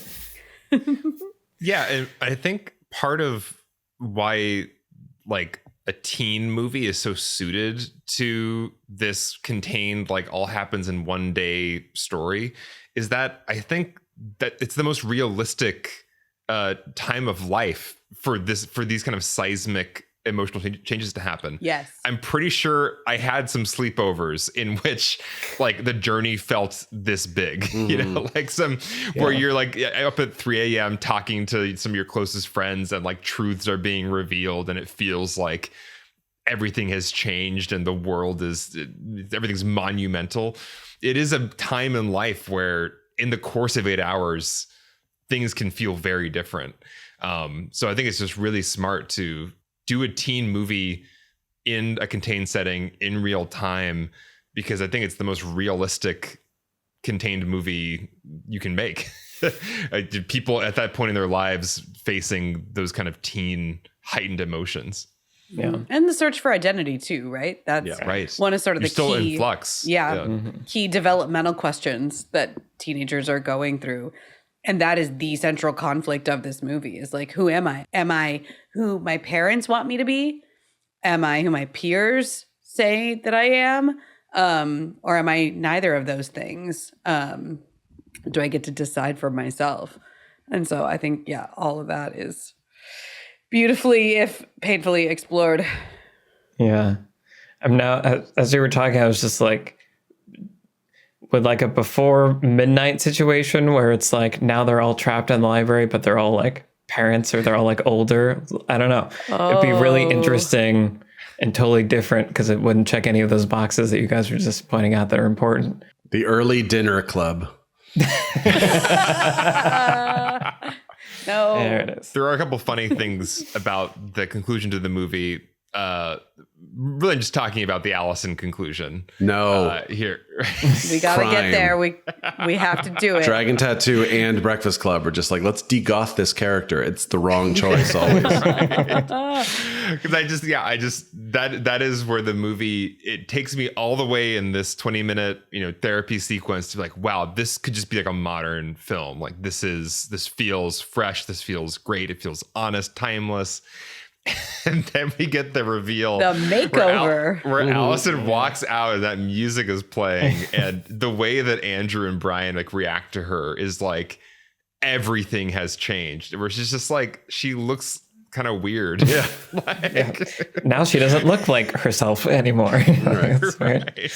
Yeah, and I think part of why like a teen movie is so suited to this contained, like, all happens in one day story is that I think that it's the most realistic time of life for these kind of seismic emotional changes to happen. Yes. I'm pretty sure I had some sleepovers in which like the journey felt this big, like where you're like up at 3 a.m. talking to some of your closest friends, and like truths are being revealed, and it feels like everything has changed and the world everything's monumental. It is a time in life where in the course of 8 hours, things can feel very different. So I think it's just really smart to do a teen movie in a contained setting in real time, because I think it's the most realistic contained movie you can make. People at that point in their lives facing those kind of teen heightened emotions. Yeah. And the search for identity too, right? That's right. One of sort of You're the still key, in flux. Key developmental questions that teenagers are going through. And that is the central conflict of this movie, is like, who am I? Am I who my parents want me to be? Am I who my peers say that I am? Or am I neither of those things? Do I get to decide for myself? And so I think, all of that is beautifully, if painfully, explored. Yeah. I'm now, as you were talking, I was just like, with like a before midnight situation where it's like, now they're all trapped in the library, but they're all like parents, or they're all like older. I don't know. It'd be really interesting and totally different, because it wouldn't check any of those boxes that you guys were just pointing out that are important. The early dinner club. No. There it is. There are a couple funny things about the conclusion to the movie. Really just talking about the Allison conclusion. No. Here. We got to Crime. get there. We have to do it. Dragon Tattoo and Breakfast Club are just like, let's degoth this character. It's the wrong choice always. Because that is where the movie, it takes me all the way in this 20-minute, therapy sequence to be like, wow, this could just be like a modern film. Like, this feels fresh. This feels great. It feels honest, timeless. And then we get the reveal, the makeover, where Allison walks out and that music is playing, and the way that Andrew and Brian like react to her is like everything has changed. Where she's just like, she looks kind of weird. Yeah. Now she doesn't look like herself anymore. Right.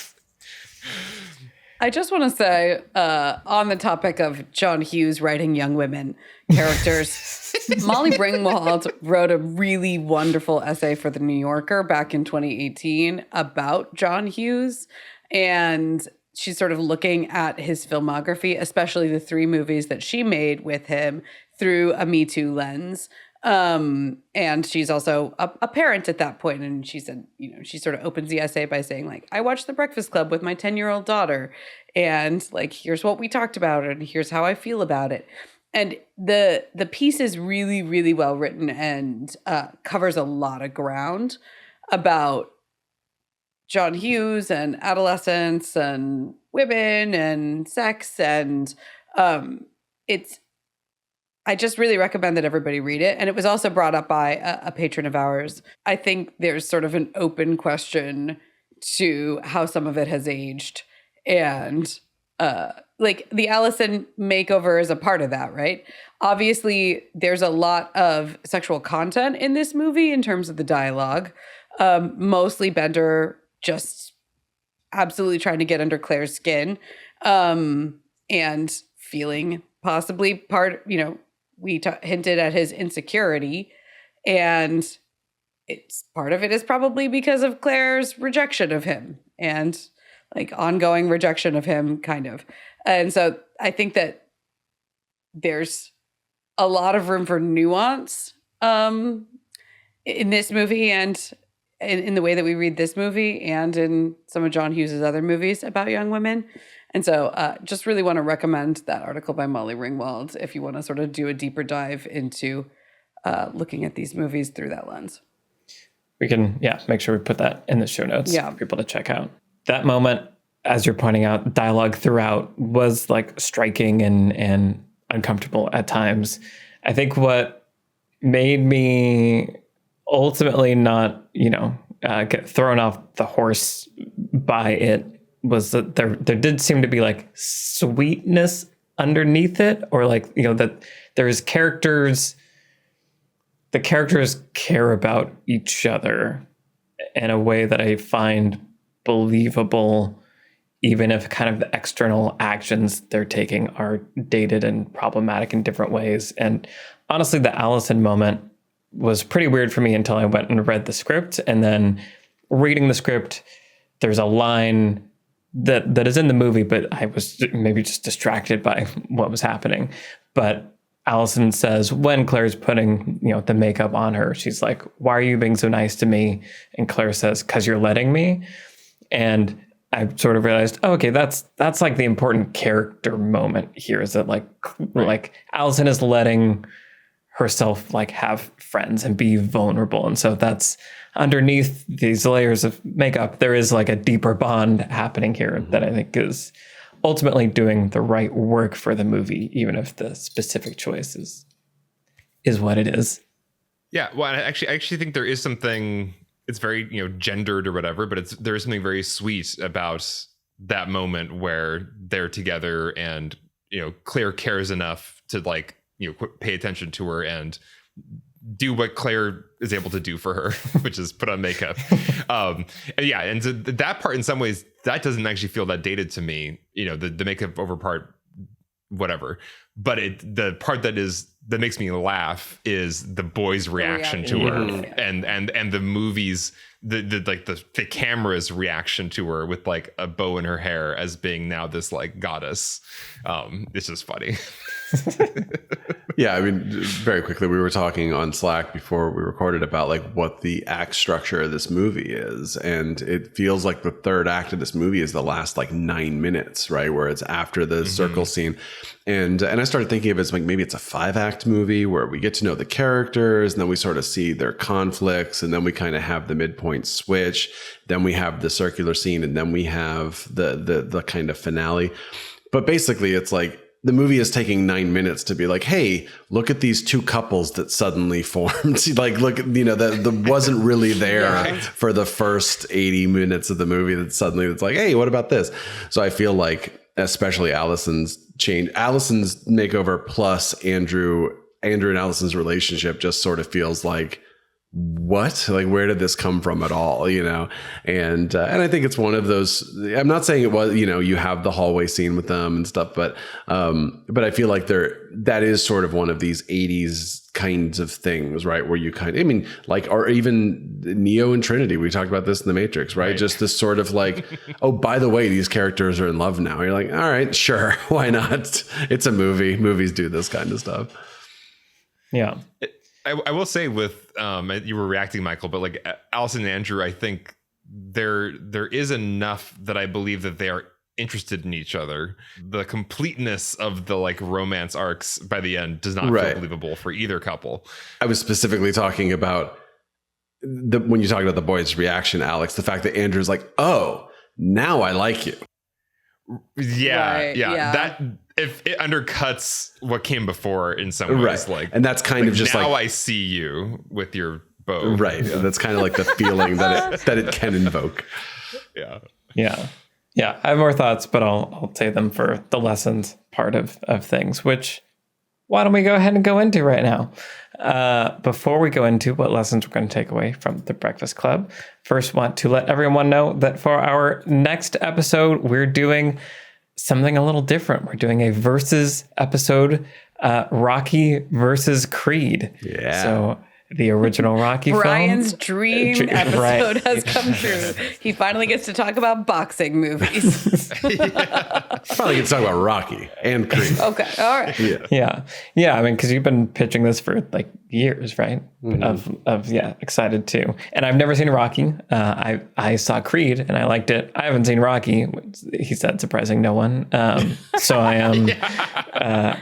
I just want to say, on the topic of John Hughes writing young women characters, Molly Ringwald wrote a really wonderful essay for The New Yorker back in 2018 about John Hughes. And she's sort of looking at his filmography, especially the 3 movies that she made with him, through a Me Too lens. And she's also a parent at that point. And she said, she sort of opens the essay by saying, like, I watched The Breakfast Club with my 10-year-old daughter, and like, here's what we talked about, and here's how I feel about it. And the piece is really, really well written, and covers a lot of ground about John Hughes and adolescence and women and sex. And I just really recommend that everybody read it. And it was also brought up by a patron of ours. I think there's sort of an open question to how some of it has aged. And like, the Allison makeover is a part of that, right? Obviously, there's a lot of sexual content in this movie in terms of the dialogue. Mostly Bender just absolutely trying to get under Claire's skin, and feeling possibly we hinted at his insecurity, and it's part of it is probably because of Claire's rejection of him and like ongoing rejection of him, kind of. And so I think that there's a lot of room for nuance in this movie and in the way that we read this movie and in some of John Hughes' other movies about young women. And so just really want to recommend that article by Molly Ringwald if you want to sort of do a deeper dive into looking at these movies through that lens. We can, make sure we put that in the show notes for people to check out. That moment, as you're pointing out, dialogue throughout was like striking and uncomfortable at times. I think what made me ultimately not, get thrown off the horse by it was that there did seem to be like sweetness underneath it, or like, that there's characters, the characters care about each other in a way that I find believable, even if kind of the external actions they're taking are dated and problematic in different ways. And honestly, the Allison moment was pretty weird for me until I went and read the script. And then reading the script, there's a line that is in the movie, but I was maybe just distracted by what was happening. But Allison says when Claire's putting, the makeup on her, she's like, "Why are you being so nice to me?" And Claire says, "'Cause you're letting me." And I sort of realized, okay, that's like the important character moment here, is that like Allison is letting herself like have friends and be vulnerable. And so that's underneath these layers of makeup, there is like a deeper bond happening here that I think is ultimately doing the right work for the movie, even if the specific choice is what it is. Yeah, well, I actually think there is something, it's very, gendered or whatever, but there is something very sweet about that moment where they're together and, Claire cares enough to like, pay attention to her and do what Claire is able to do for her, which is put on makeup. And so that part, in some ways, that doesn't actually feel that dated to me. The makeup over part, whatever. But the part that makes me laugh is the boy's reaction to her, and the movie's the camera's reaction to her with like a bow in her hair as being now this like goddess. It's just funny. Yeah, I mean, very quickly, we were talking on Slack before we recorded about like what the act structure of this movie is, and it feels like the third act of this movie is the last like 9 minutes, right, where it's after the circle scene, and I started thinking of it as like maybe it's a 5-act movie where we get to know the characters, and then we sort of see their conflicts, and then we kind of have the midpoint switch, then we have the circular scene, and then we have the kind of finale. But basically, it's like the movie is taking 9 minutes to be like, hey, look at these two couples that suddenly formed. Like, look, that wasn't really there for the first 80 minutes of the movie. That suddenly it's like, hey, what about this? So I feel like, especially Allison's makeover plus Andrew and Allison's relationship just sort of feels like, what? Like, where did this come from at all? And I think it's one of those, I'm not saying it was, you have the hallway scene with them and stuff, but I feel like that is sort of one of these 80s kinds of things, right? Where you or even Neo and Trinity, we talked about this in The Matrix, right? Just this sort of like, oh, by the way, these characters are in love now. You're like, all right, sure. Why not? It's a movie. Movies do this kind of stuff. Yeah. I will say with you were reacting, Michael, but like Allison and Andrew, I think there is enough that I believe that they are interested in each other. The completeness of the like romance arcs by the end does not feel believable for either couple. I was specifically talking about when you talk about the boy's reaction, Alex, the fact that Andrew's like, oh, now I like you. Yeah. That if it undercuts what came before in some ways, like, and that's kind of just now like, I see you with your bow, right? Yeah. That's kind of like the feeling that it can invoke. Yeah. I have more thoughts, but I'll save them for the lessons part of things, which why don't we go ahead and go into right now? Before we go into what lessons we're going to take away from the Breakfast Club, first want to let everyone know that for our next episode, we're doing something a little different. We're doing a versus episode Rocky versus Creed. Yeah. So the original Rocky Brian's film. dream episode has come true. He finally gets to talk about boxing movies. Probably get to talk about Rocky and Creed. Okay, all right. Yeah. I mean, because you've been pitching this for like years, right? Excited too. And I've never seen Rocky. I saw Creed and I liked it. I haven't seen Rocky. He said, surprising no one. So I am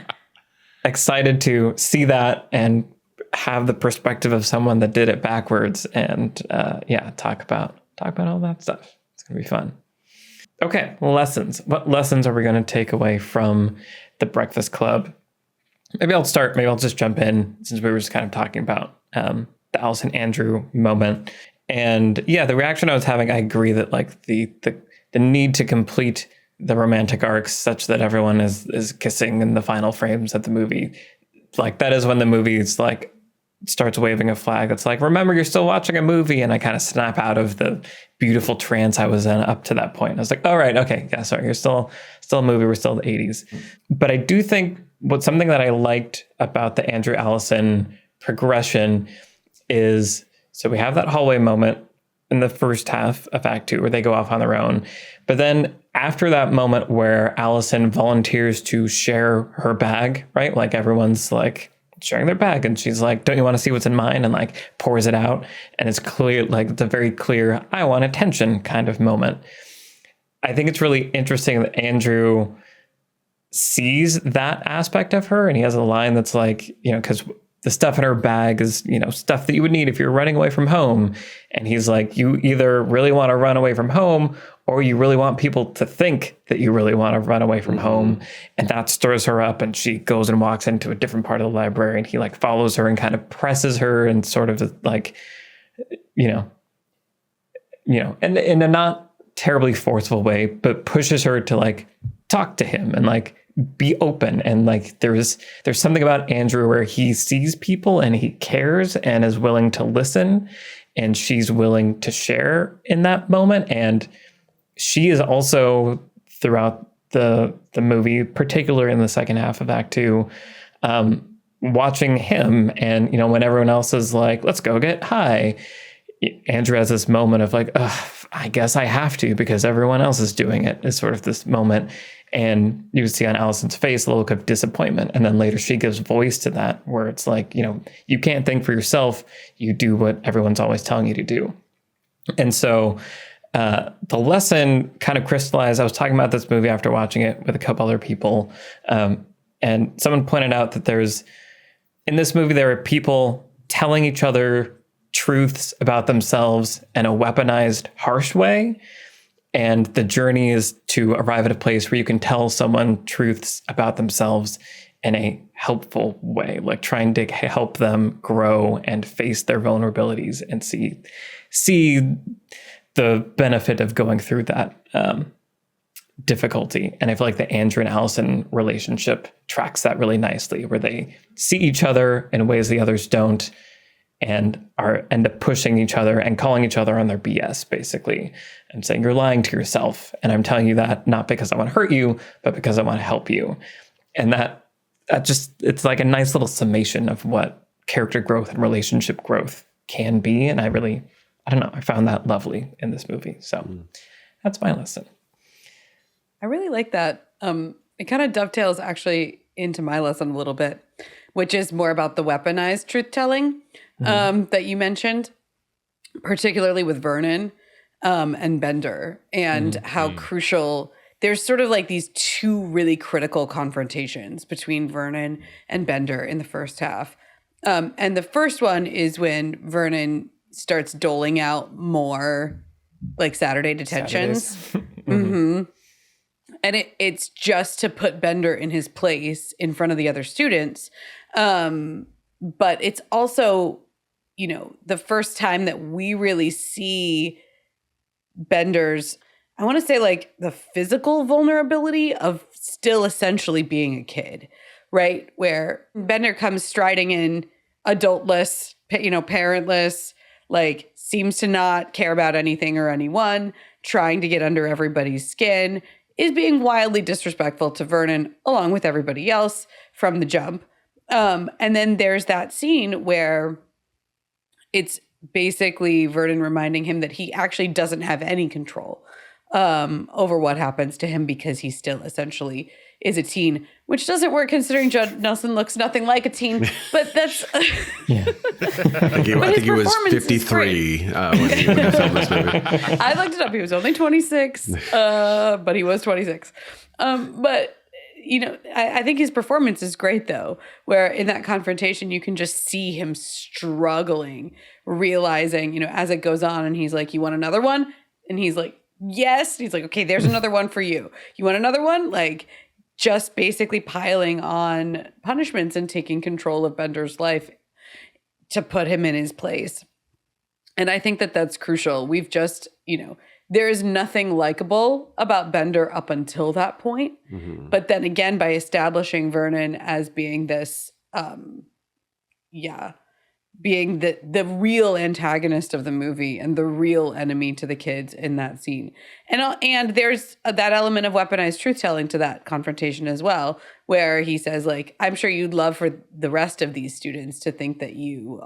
excited to see that and have the perspective of someone that did it backwards and talk about all that stuff. It's gonna be fun. Okay, lessons. What lessons are we going to take away from The Breakfast Club? Maybe I'll just jump in since we were just kind of talking about the Allison Andrew moment. And the reaction I was having, I agree that like the need to complete the romantic arcs such that everyone is kissing in the final frames of the movie. Like that is when the movie's like starts waving a flag that's like, remember, you're still watching a movie. And I kind of snap out of the beautiful trance I was in up to that point. I was like, all right, okay, yeah, sorry, you're still a movie. We're still in the 80s. But I do think something that I liked about the Andrew Allison progression is, so we have that hallway moment in the first half of Act 2 where they go off on their own. But then after that moment where Allison volunteers to share her bag, right? Like everyone's like sharing their bag and she's like, don't you want to see what's in mine? And like pours it out. And it's clear, like it's a very clear, I want attention kind of moment. I think it's really interesting that Andrew sees that aspect of her. And he has a line that's like, because the stuff in her bag is, stuff that you would need if you're running away from home. And he's like, you either really want to run away from home or you really want people to think that you really want to run away from home. And that stirs her up and she goes and walks into a different part of the library and he like follows her and kind of presses her and sort of like, and in a not terribly forceful way, but pushes her to like talk to him and like be open. And like there's something about Andrew where he sees people and he cares and is willing to listen, and she's willing to share in that moment. And she is also throughout the movie, particularly in the second half of Act 2, watching him. And when everyone else is like, let's go get high, Andrew has this moment of like, I guess I have to because everyone else is doing it. It's sort of this moment. And you see on Allison's face a look of disappointment. And then later she gives voice to that where it's like, you can't think for yourself. You do what everyone's always telling you to do. And so the lesson kind of crystallized. I was talking about this movie after watching it with a couple other people. And someone pointed out that in this movie, there are people telling each other truths about themselves in a weaponized, harsh way. And the journey is to arrive at a place where you can tell someone truths about themselves in a helpful way, like trying to help them grow and face their vulnerabilities and see the benefit of going through that difficulty. And I feel like the Andrew and Allison relationship tracks that really nicely, where they see each other in ways the others don't, and end up pushing each other and calling each other on their BS, basically, and saying, you're lying to yourself. And I'm telling you that not because I want to hurt you, but because I want to help you. And that just, it's like a nice little summation of what character growth and relationship growth can be. And I found that lovely in this movie. So that's my lesson. I really like that. It kind of dovetails actually into my lesson a little bit, which is more about the weaponized truth-telling that you mentioned, particularly with Vernon and Bender, and how crucial. There's sort of like these two really critical confrontations between Vernon and Bender in the first half. And the first one is when Vernon starts doling out more like Saturday detentions. And it's just to put Bender in his place in front of the other students. But it's also, the first time that we really see Bender's, I want to say like the physical vulnerability of still essentially being a kid, right? Where Bender comes striding in adultless, parentless, like seems to not care about anything or anyone, trying to get under everybody's skin, is being wildly disrespectful to Vernon along with everybody else from the jump. And then there's that scene where it's basically Vernon reminding him that he actually doesn't have any control over what happens to him because he still essentially is a teen, which doesn't work considering Judd Nelson looks nothing like a teen. But that's Yeah. I think he was 53 when he filmed this movie. I looked it up. He was only 26, but he was 26. But I think his performance is great, though, where in that confrontation, you can just see him struggling, realizing, as it goes on. And he's like, you want another one? And he's like, yes. He's like, okay, there's another one for you. You want another one? Like, just basically piling on punishments and taking control of Bender's life to put him in his place. And I think that that's crucial. We've just, there is nothing likable about Bender up until that point. Mm-hmm. But then again, by establishing Vernon as being this, being the real antagonist of the movie and the real enemy to the kids in that scene. And there's that element of weaponized truth-telling to that confrontation as well, where he says, like, I'm sure you'd love for the rest of these students to think that you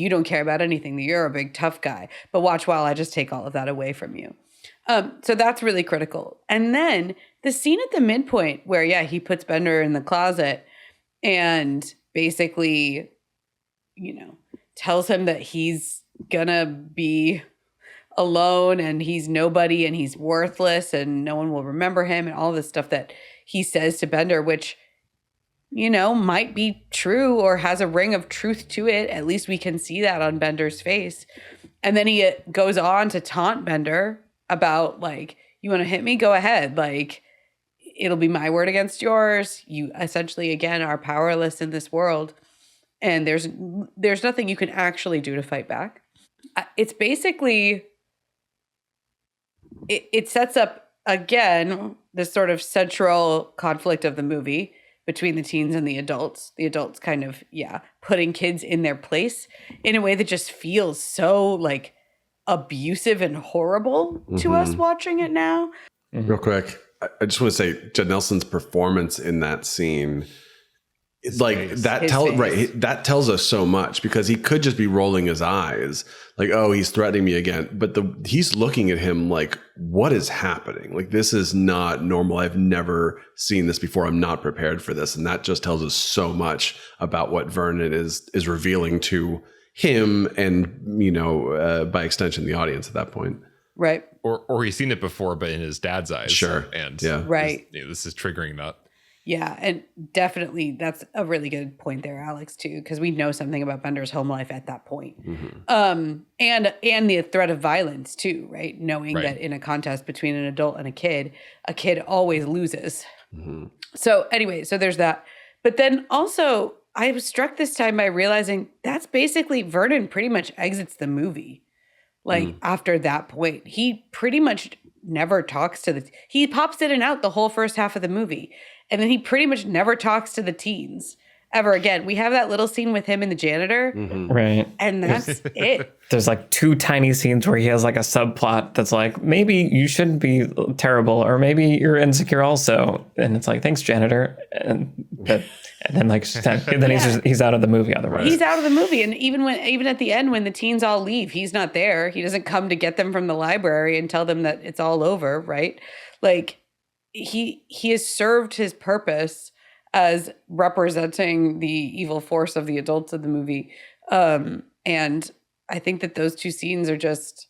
don't care about anything, that you're a big tough guy, but watch while I just take all of that away from you. So that's really critical. And then the scene at the midpoint where, he puts Bender in the closet and basically, tells him that he's gonna be alone and he's nobody and he's worthless and no one will remember him and all this stuff that he says to Bender, which, might be true or has a ring of truth to it. At least we can see that on Bender's face. And then he goes on to taunt Bender about, like, you want to hit me? Go ahead. Like, it'll be my word against yours. You essentially, again, are powerless in this world. And there's nothing you can actually do to fight back. It's basically, it sets up, again, this sort of central conflict of the movie between the teens and the adults. The adults kind of, putting kids in their place in a way that just feels so, like, abusive and horrible to us watching it now. Real quick, I just want to say Judd Nelson's performance in that scene, it's like that tells us so much, because he could just be rolling his eyes like, oh, he's threatening me again, but he's looking at him like, what is happening? Like, this is not normal. I've never seen this before. I'm not prepared for this. And that just tells us so much about what Vernon is revealing to him and, by extension, the audience at that point. Right. Or he's seen it before, but in his dad's eyes. Sure. And right. This is triggering that. Yeah, and definitely that's a really good point there, Alex, too, because we know something about Bender's home life at that point. Mm-hmm. And the threat of violence, too, right? Knowing that in a contest between an adult and a kid always loses. Mm-hmm. So anyway, so there's that. But then also, I was struck this time by realizing that's basically Vernon pretty much exits the movie. Like, after that point, he pretty much never talks to he pops in and out the whole first half of the movie. And then he pretty much never talks to the teens ever again. We have that little scene with him and the janitor. Mm-hmm. Right. And that's it. There's like two tiny scenes where he has like a subplot that's like, maybe you shouldn't be terrible, or maybe you're insecure also. And it's like, thanks, janitor. And then he's out of the movie otherwise. He's out of the movie. And even at the end, when the teens all leave, he's not there. He doesn't come to get them from the library and tell them that it's all over, right? Like, he has served his purpose as representing the evil force of the adults of the movie. And I think that those two scenes are just,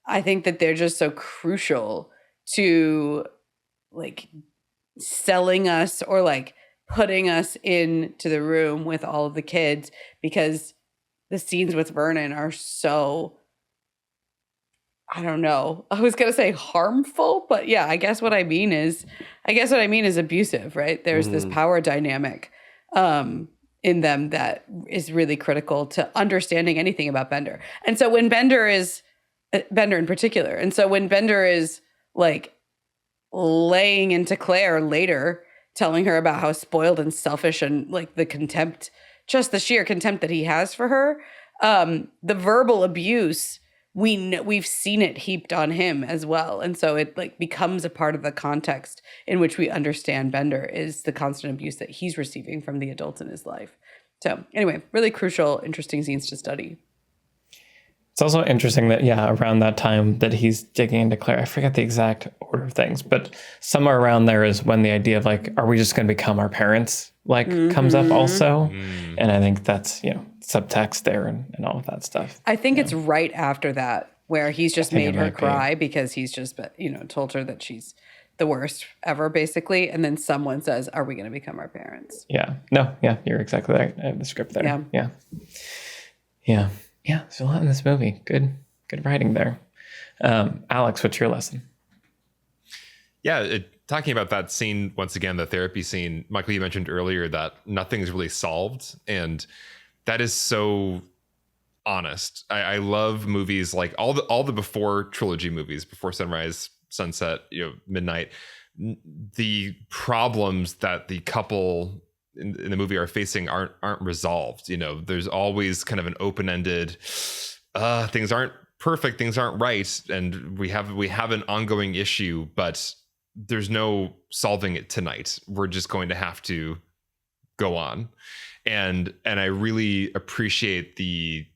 I think that they're just so crucial to, like, selling us or like putting us into the room with all of the kids, because the scenes with Vernon are so, I don't know. I was going to say harmful, but yeah, I guess what I mean is abusive, right? There's this power dynamic in them that is really critical to understanding anything about Bender. And so when Bender in particular, and so when Bender is like laying into Claire later, telling her about how spoiled and selfish and like the contempt, just the sheer contempt that he has for her, the verbal abuse we've seen it heaped on him as well. And so it like becomes a part of the context in which we understand Bender is the constant abuse that he's receiving from the adults in his life. So anyway, really crucial, interesting scenes to study. It's also interesting that, around that time that he's digging into Claire, I forget the exact order of things, but somewhere around there is when the idea of like, are we just going to become our parents, like comes up also. And I think that's, subtext there and all of that stuff. I think it's right after that where he's just made her cry because he's just, told her that she's the worst ever, basically. And then someone says, are we going to become our parents? Yeah. No, yeah, you're exactly right. I have the script there. Yeah. Yeah, there's a lot in this movie. Good writing there. Alex, what's your lesson? Yeah, talking about that scene, once again, the therapy scene, Michael, you mentioned earlier that nothing's really solved. And that is so honest. I love movies like all the before trilogy movies, Before Sunrise, Sunset, Midnight. The problems that the couple in the movie are facing aren't resolved. There's always kind of an open-ended, things aren't perfect, things aren't right, and we have an ongoing issue, but there's no solving it tonight. We're just going to have to go on. And I really appreciate it's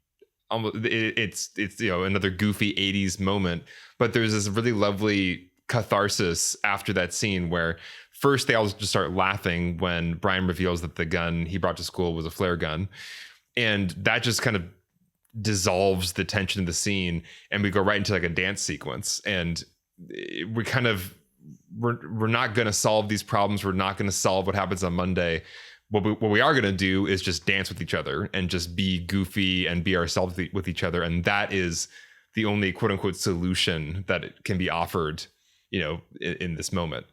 another goofy 80s moment, but there's this really lovely catharsis after that scene where first they all just start laughing when Brian reveals that the gun he brought to school was a flare gun, and that just kind of dissolves the tension of the scene, and we go right into like a dance sequence, and we're not going to solve these problems. We're not going to solve what happens on Monday. What we are going to do is just dance with each other and just be goofy and be ourselves with each other. And that is the only quote unquote solution that can be offered, in this moment.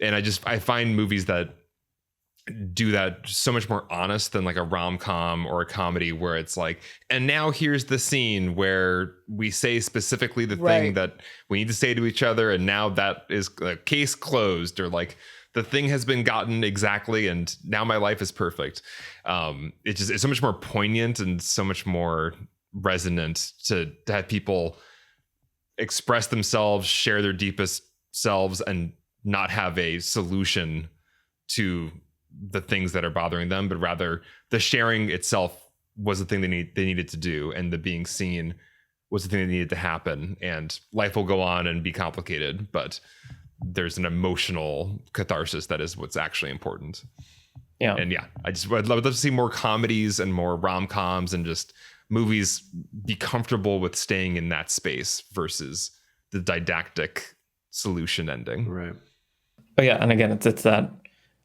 And I find movies that do that so much more honest than like a rom-com or a comedy where it's like, and now here's the scene where we say specifically the thing that we need to say to each other. And now that is a case closed, or like, the thing has been gotten exactly, and now my life is perfect. It's so much more poignant and so much more resonant to have people express themselves, share their deepest selves, and not have a solution to the things that are bothering them, but rather the sharing itself was the thing they needed to do, and the being seen was the thing that needed to happen. And life will go on and be complicated, but there's an emotional catharsis that is what's actually important. Yeah. And I'd love to see more comedies and more rom-coms and just movies be comfortable with staying in that space versus the didactic solution ending. Right. Oh yeah. And again, it's that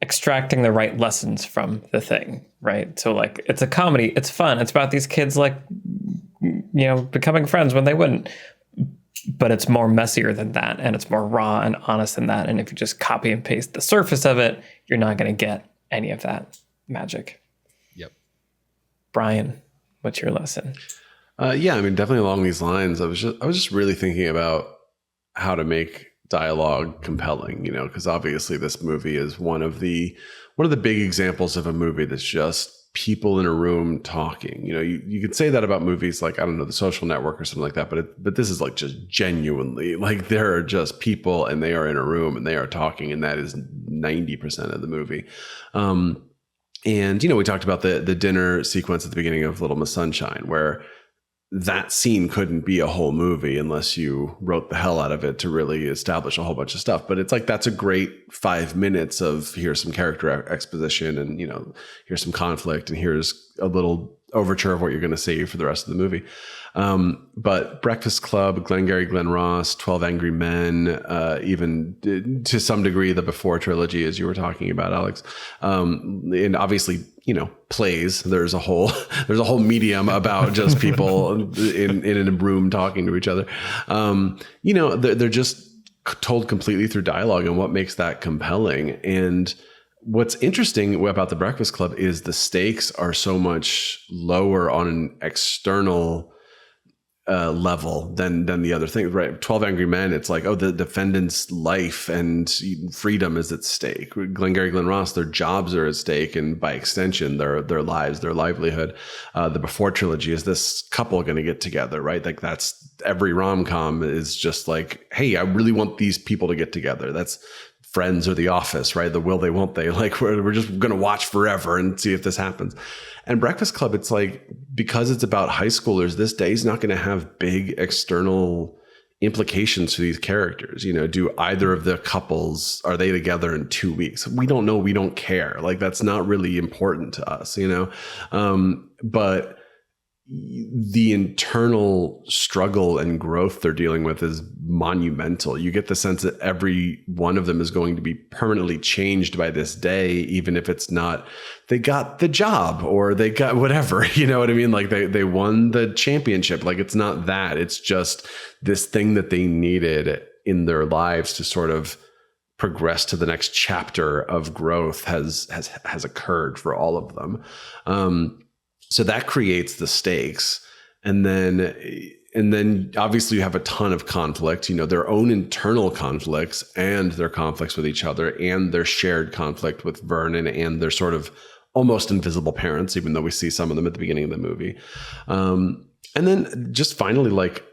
extracting the right lessons from the thing, right? So like, it's a comedy, it's fun. It's about these kids, like, becoming friends when they wouldn't. But it's more messier than that, and it's more raw and honest than that. And if you just copy and paste the surface of it, you're not going to get any of that magic. Yep. Brian, what's your lesson? Definitely along these lines. I was just really thinking about how to make dialogue compelling, because obviously this movie is one of the big examples of a movie that's just people in a room talking. You could say that about movies like, I don't know, The Social Network or something like that, but this is like just genuinely like there are just people and they are in a room and they are talking, and that is 90% of the movie. And we talked about the dinner sequence at the beginning of Little Miss Sunshine, where that scene couldn't be a whole movie unless you wrote the hell out of it to really establish a whole bunch of stuff. But it's like, that's a great 5 minutes of here's some character exposition, and, here's some conflict, and here's a little overture of what you're going to see for the rest of the movie. But Breakfast Club, Glengarry Glen Ross, 12 Angry Men, even to some degree the Before trilogy, as you were talking about, Alex, and obviously, plays. There's a whole medium about just people in a room talking to each other. They're just told completely through dialogue, and what makes that compelling. And what's interesting about The Breakfast Club is the stakes are so much lower on an external level than the other things, right? 12 Angry Men, it's like, oh, the defendant's life and freedom is at stake. Glengarry Glen Ross, their jobs are at stake, and by extension, their lives, their livelihood. The Before trilogy, is this couple going to get together, right? Like that's every rom-com is just like, hey, I really want these people to get together. That's Friends or The Office, right? The will they, won't they? Like we're just going to watch forever and see if this happens. And Breakfast Club, it's like, because it's about high schoolers, this day is not going to have big external implications for these characters. You know, do either of the couples, are they together in 2 weeks? We don't know. We don't care. Like that's not really important to us, you know? But the internal struggle and growth they're dealing with is monumental. You get the sense that every one of them is going to be permanently changed by this day, even if it's not they got the job or they got whatever, you know what I mean? Like they won the championship. Like it's not that, it's just this thing that they needed in their lives to sort of progress to the next chapter of growth has occurred for all of them. So that creates the stakes. And then obviously you have a ton of conflict, you know, their own internal conflicts and their conflicts with each other and their shared conflict with Vernon and their sort of almost invisible parents, even though we see some of them at the beginning of the movie. And then just finally, like,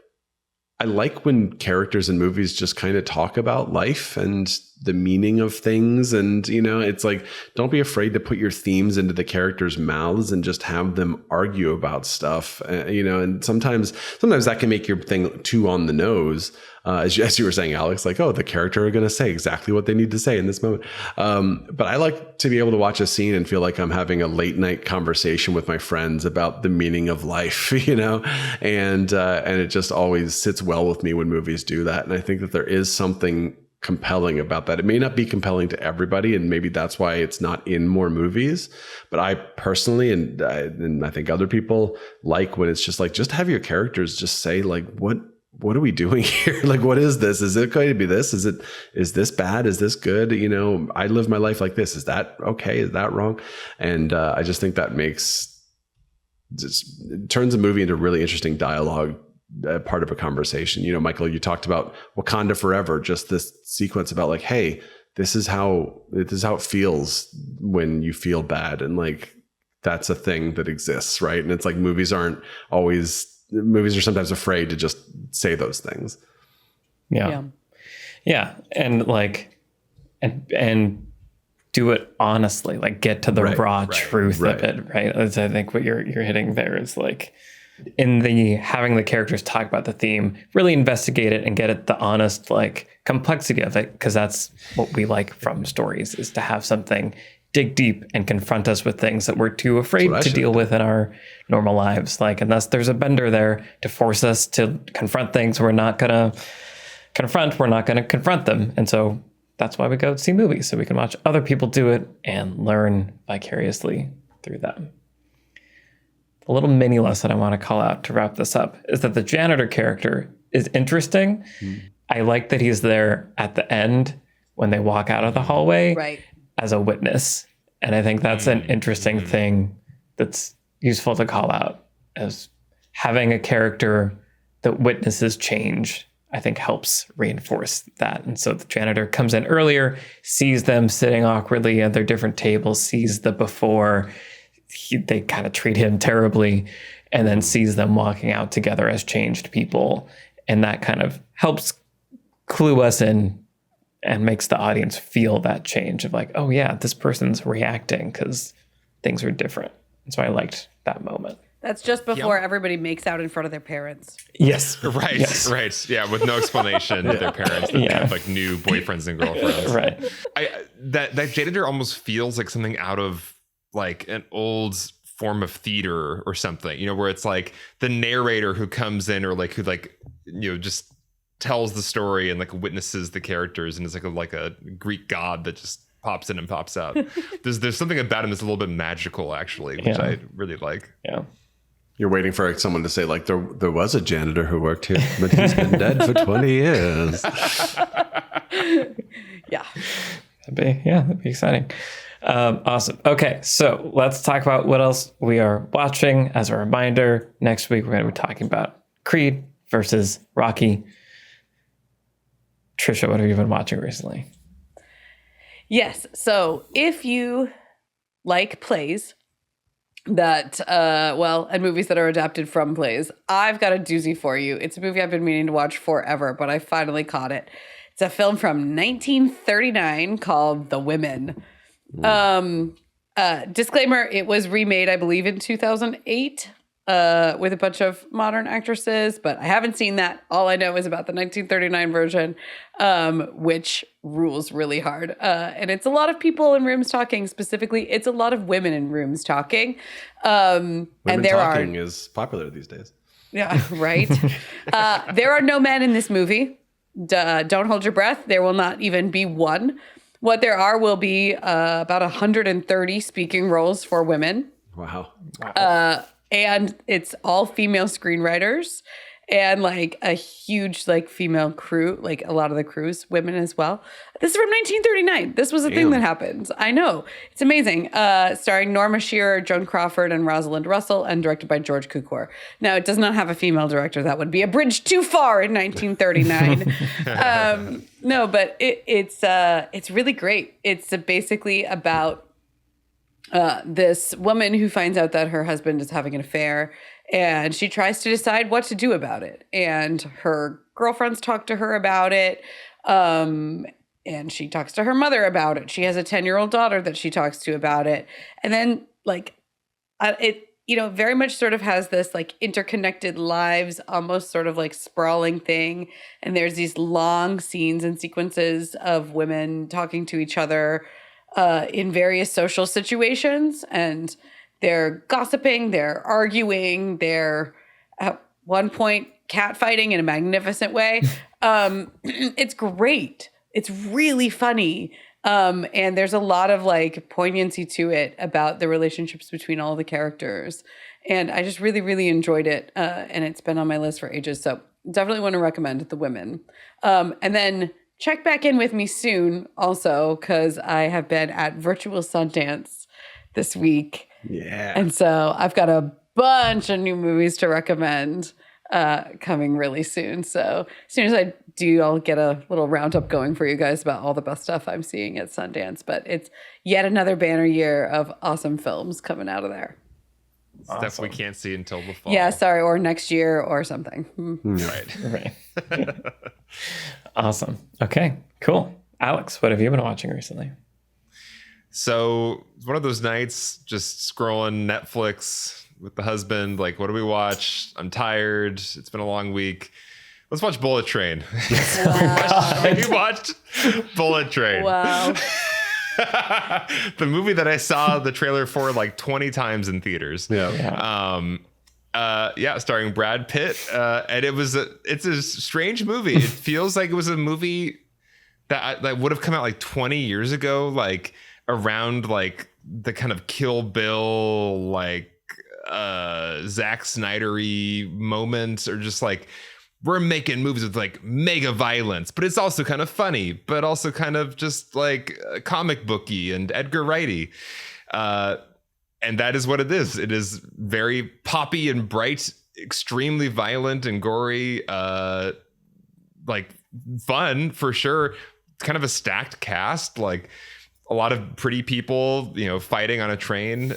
I like when characters in movies just kind of talk about life and the meaning of things. And, you know, it's like, don't be afraid to put your themes into the characters' mouths and just have them argue about stuff, you know, and sometimes that can make your thing too on the nose. As you were saying, Alex, like, oh, the character are going to say exactly what they need to say in this moment. But I like to be able to watch a scene and feel like I'm having a late night conversation with my friends about the meaning of life, you know, and it just always sits well with me when movies do that. And I think that there is something compelling about that. It may not be compelling to everybody, and maybe that's why it's not in more movies. But I personally, and I think other people, like when it's just like, just have your characters just say like, what are we doing here? Like, what is this? Is it going to be this? Is this bad? Is this good? You know, I live my life like this. Is that okay? Is that wrong? And I just think that turns a movie into really interesting dialogue, part of a conversation. You know, Michael, you talked about Wakanda Forever, just this sequence about like, hey, this is how it feels when you feel bad. And like, that's a thing that exists, right? And it's like movies are sometimes afraid to just say those things. Yeah. And like, and do it honestly, like get to the raw truth of it. Right. As I think what you're hitting there is like, having the characters talk about the theme, really investigate it and get at the honest, like, complexity of it. Cause that's what we like from stories, is to have something dig deep and confront us with things that we're too afraid to deal with in our normal lives. Like, and thus there's a bender there to force us to confront things we're not going to confront. We're not going to confront them. And so that's why we go see movies, so we can watch other people do it and learn vicariously through them. A little mini lesson I want to call out to wrap this up is that the janitor character is interesting. I like that he's there at the end when they walk out of the hallway as a witness. And I think that's an interesting thing that's useful to call out, as having a character that witnesses change, I think helps reinforce that. And so the janitor comes in earlier, sees them sitting awkwardly at their different tables, sees the before, they kind of treat him terribly, and then sees them walking out together as changed people. And that kind of helps clue us in and makes the audience feel that change of like, oh yeah, this person's reacting because things are different. And so I liked that moment. That's just before everybody makes out in front of their parents. Yes. Right. Yes. Right. Yeah. With no explanation to their parents that they have like new boyfriends and girlfriends. Right. That janitor almost feels like something out of like an old form of theater or something, you know, where it's like the narrator who comes in or like who like, you know, just tells the story and like witnesses the characters, and it's like a Greek god that just pops in and pops out. There's something about him that's a little bit magical, actually, which I really like. Yeah. You're waiting for someone to say like there was a janitor who worked here, but he's been dead for 20 years. Yeah. That'd be exciting. Awesome. Okay, so let's talk about what else we are watching. As a reminder, next week we're going to be talking about Creed versus Rocky. Trisha, what have you been watching recently? Yes. So if you like plays that, and movies that are adapted from plays, I've got a doozy for you. It's a movie I've been meaning to watch forever, but I finally caught it. It's a film from 1939 called The Women. Disclaimer, it was remade, I believe, in 2008 with a bunch of modern actresses, but I haven't seen that. All I know is about the 1939 version, which rules really hard. And it's a lot of people in rooms talking. Specifically, it's a lot of women in rooms talking. Women talking is popular these days. Yeah, right. There are no men in this movie. Don't hold your breath. There will not even be one. What there are will be about 130 speaking roles for women. Wow. And it's all female screenwriters and like a huge like female crew, like a lot of the crew's women as well. This is from 1939. This was a thing that happened. I know. It's amazing. Starring Norma Shearer, Joan Crawford, and Rosalind Russell, and directed by George Cukor. Now, it does not have a female director. That would be a bridge too far in 1939. No, but it's really great. It's basically about this woman who finds out that her husband is having an affair, and she tries to decide what to do about it. And her girlfriends talk to her about it. And she talks to her mother about it. She has a 10-year-old daughter that she talks to about it. And then it, very much sort of has this like interconnected lives, almost sort of like sprawling thing. And there's these long scenes and sequences of women talking to each other in various social situations, and they're gossiping, they're arguing, they're at one point catfighting in a magnificent way. It's great. It's really funny. And there's a lot of like poignancy to it about the relationships between all the characters. And I just really, really enjoyed it. And it's been on my list for ages. So definitely want to recommend The Women. And then check back in with me soon also, because I have been at Virtual Sundance this week. Yeah. And so I've got a bunch of new movies to recommend coming really soon. So as soon as I do, I'll get a little roundup going for you guys about all the best stuff I'm seeing at Sundance. But it's yet another banner year of awesome films coming out of there. Stuff we can't see until the fall. Yeah, sorry, or next year or something. Right. Awesome. Okay, cool. Alex, what have you been watching recently? So it's one of those nights just scrolling Netflix with the husband. Like, what do we watch? I'm tired. It's been a long week. Let's watch Bullet Train. We watched Bullet Train. Wow. The movie that I saw the trailer for like 20 times in theaters. Yeah. Starring Brad Pitt. And it's a strange movie. It feels like it was a movie that would have come out like 20 years ago, like around like the kind of Kill Bill, like Zack Snyder-y moments, or just like, we're making movies with like mega violence, but it's also kind of funny, but also kind of just like comic booky and Edgar Wrighty. And that is what it is. It is very poppy and bright, extremely violent and gory, like fun for sure. It's kind of a stacked cast, like a lot of pretty people, fighting on a train.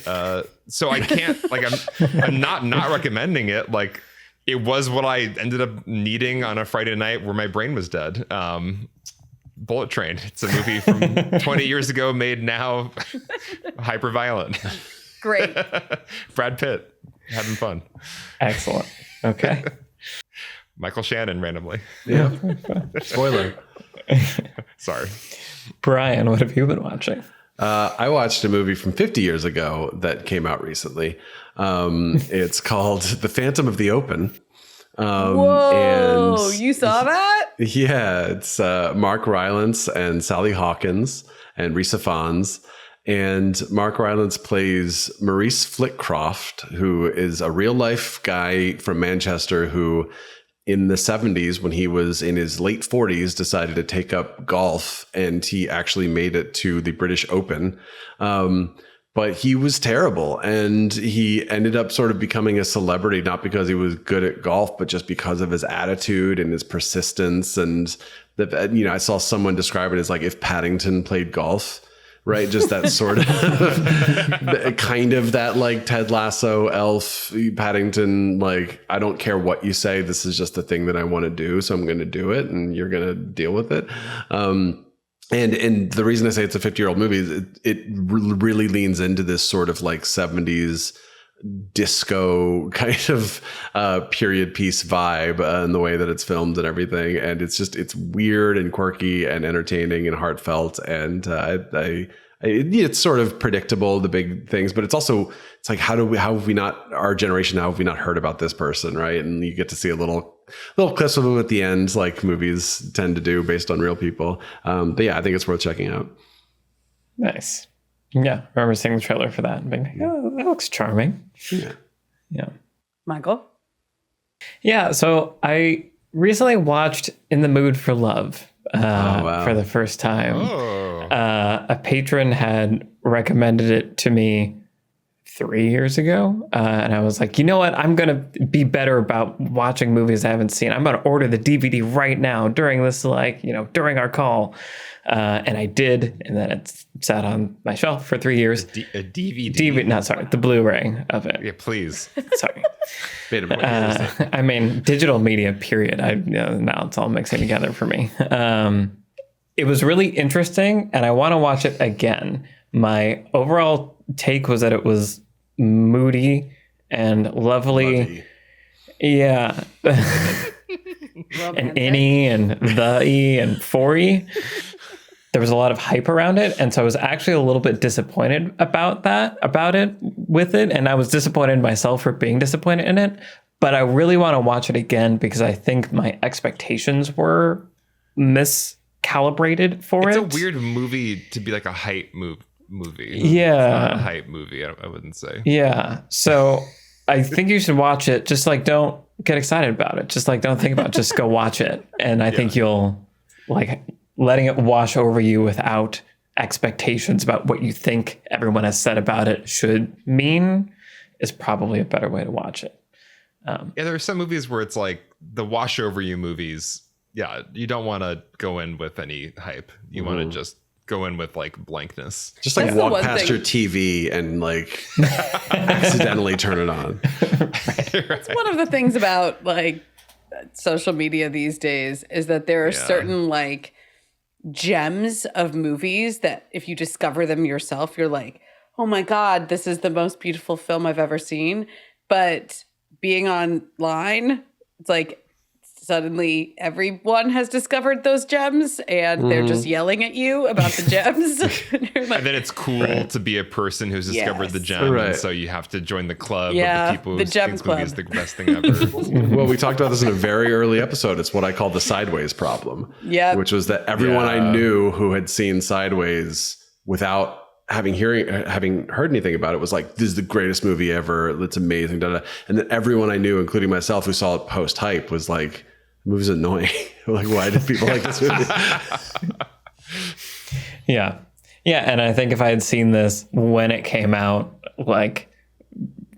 So I can't, like, I'm not recommending it. Like, it was what I ended up needing on a Friday night where my brain was dead. Bullet Train. It's a movie from 20 years ago, made now hyper violent. Great. Brad Pitt having fun. Excellent. Okay. Michael Shannon randomly. Yeah. Spoiler. Sorry. Brian, what have you been watching? I watched a movie from 50 years ago that came out recently. It's called The Phantom of the Open. Whoa, and you saw that? Yeah, it's Mark Rylance and Sally Hawkins and Risa Fons. And Mark Rylance plays Maurice Flitcroft, who is a real life guy from Manchester who in the 70s, when he was in his late 40s, decided to take up golf, and he actually made it to the British Open. but he was terrible, and he ended up sort of becoming a celebrity, not because he was good at golf, but just because of his attitude and his persistence. And I saw someone describe it as like if Paddington played golf, right? Just that sort of kind of that like Ted Lasso, Elf, Paddington, like, I don't care what you say. This is just the thing that I want to do. So I'm going to do it, and you're going to deal with it. And the reason I say it's a 50-year-old movie is it really leans into this sort of like 70s disco kind of period piece vibe in the way that it's filmed and everything. And it's weird and quirky and entertaining and heartfelt. And it's sort of predictable, the big things, but it's like, how have we not, our generation, how have we not heard about this person, right? And you get to see a little clips of them at the end, like movies tend to do based on real people. But yeah, I think it's worth checking out. Nice. Yeah, I remember seeing the trailer for that and being like, oh, that looks charming. Yeah. Michael? Yeah, so I recently watched In the Mood for Love for the first time. A patron had recommended it to me 3 years ago. And I was like, you know what? I'm going to be better about watching movies I haven't seen. I'm going to order the DVD right now during this, during our call. And I did. And then it sat on my shelf for 3 years. A DVD? The Blu-ray of it. Yeah, please. Sorry. Made it more interesting. I mean, digital media, period. Now it's all mixing together for me. It was really interesting, and I want to watch it again. My overall take was that it was moody and lovely. Yeah. And inny and the-y and for-y. There was a lot of hype around it, and so I was actually a little bit disappointed about it, and I was disappointed in myself for being disappointed in it, but I really want to watch it again because I think my expectations were miscalibrated for it. It's a weird movie to be like a hype movie. Yeah. It's not a hype movie, I wouldn't say. Yeah. So I think you should watch it. Just like, don't get excited about it. Just like, don't think about it. Just go watch it. And I think you'll like letting it wash over you without expectations about what you think everyone has said about it should mean is probably a better way to watch it. There are some movies where it's like the wash over you movies. Yeah, you don't want to go in with any hype. You want to just go in with like blankness. Just like walk past your TV and like accidentally turn it on. It's one of the things about like social media these days is that there are certain like gems of movies that if you discover them yourself, you're like, oh my God, this is the most beautiful film I've ever seen. But being online, it's like suddenly everyone has discovered those gems and they're just yelling at you about the gems. And then it's cool to be a person who's discovered the gem. And so you have to join the club of the people who think this movie is the best thing ever. Well, we talked about this in a very early episode. It's what I call the Sideways problem. Yeah. Which was that everyone I knew who had seen Sideways without having heard anything about it was like, this is the greatest movie ever. It's amazing. And then everyone I knew, including myself, who saw it post hype was like, the movie's annoying. Like, why did people like this movie? Yeah. And I think if I had seen this when it came out, like,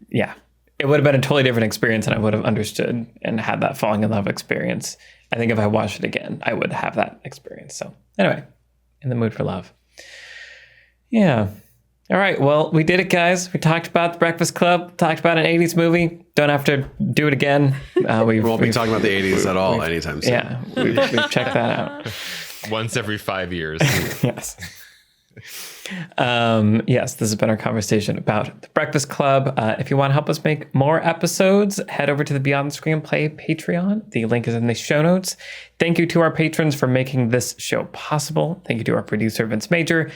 yeah, it would have been a totally different experience and I would have understood and had that falling in love experience. I think if I watched it again, I would have that experience. So anyway, In the Mood for Love. Yeah. All right. Well, we did it, guys. We talked about The Breakfast Club, talked about an 80s movie. Don't have to do it again. We won't be talking about the 80s at all anytime soon. Yeah. We've checked that out. Once every 5 years. Yes. Yes, this has been our conversation about The Breakfast Club. If you want to help us make more episodes, head over to the Beyond the Screenplay Patreon. The link is in the show notes. Thank you to our patrons for making this show possible. Thank you to our producer, Vince Major.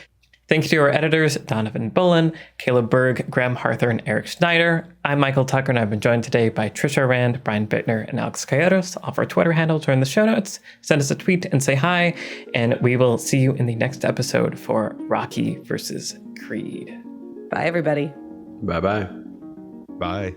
Thank you to our editors, Donovan Bullen, Caleb Berg, Graham Harther, and Eric Schneider. I'm Michael Tucker, and I've been joined today by Trisha Rand, Brian Bittner, and Alex Calleros. All of our Twitter handles are in the show notes. Send us a tweet and say hi, and we will see you in the next episode for Rocky versus Creed. Bye, everybody. Bye-bye. Bye.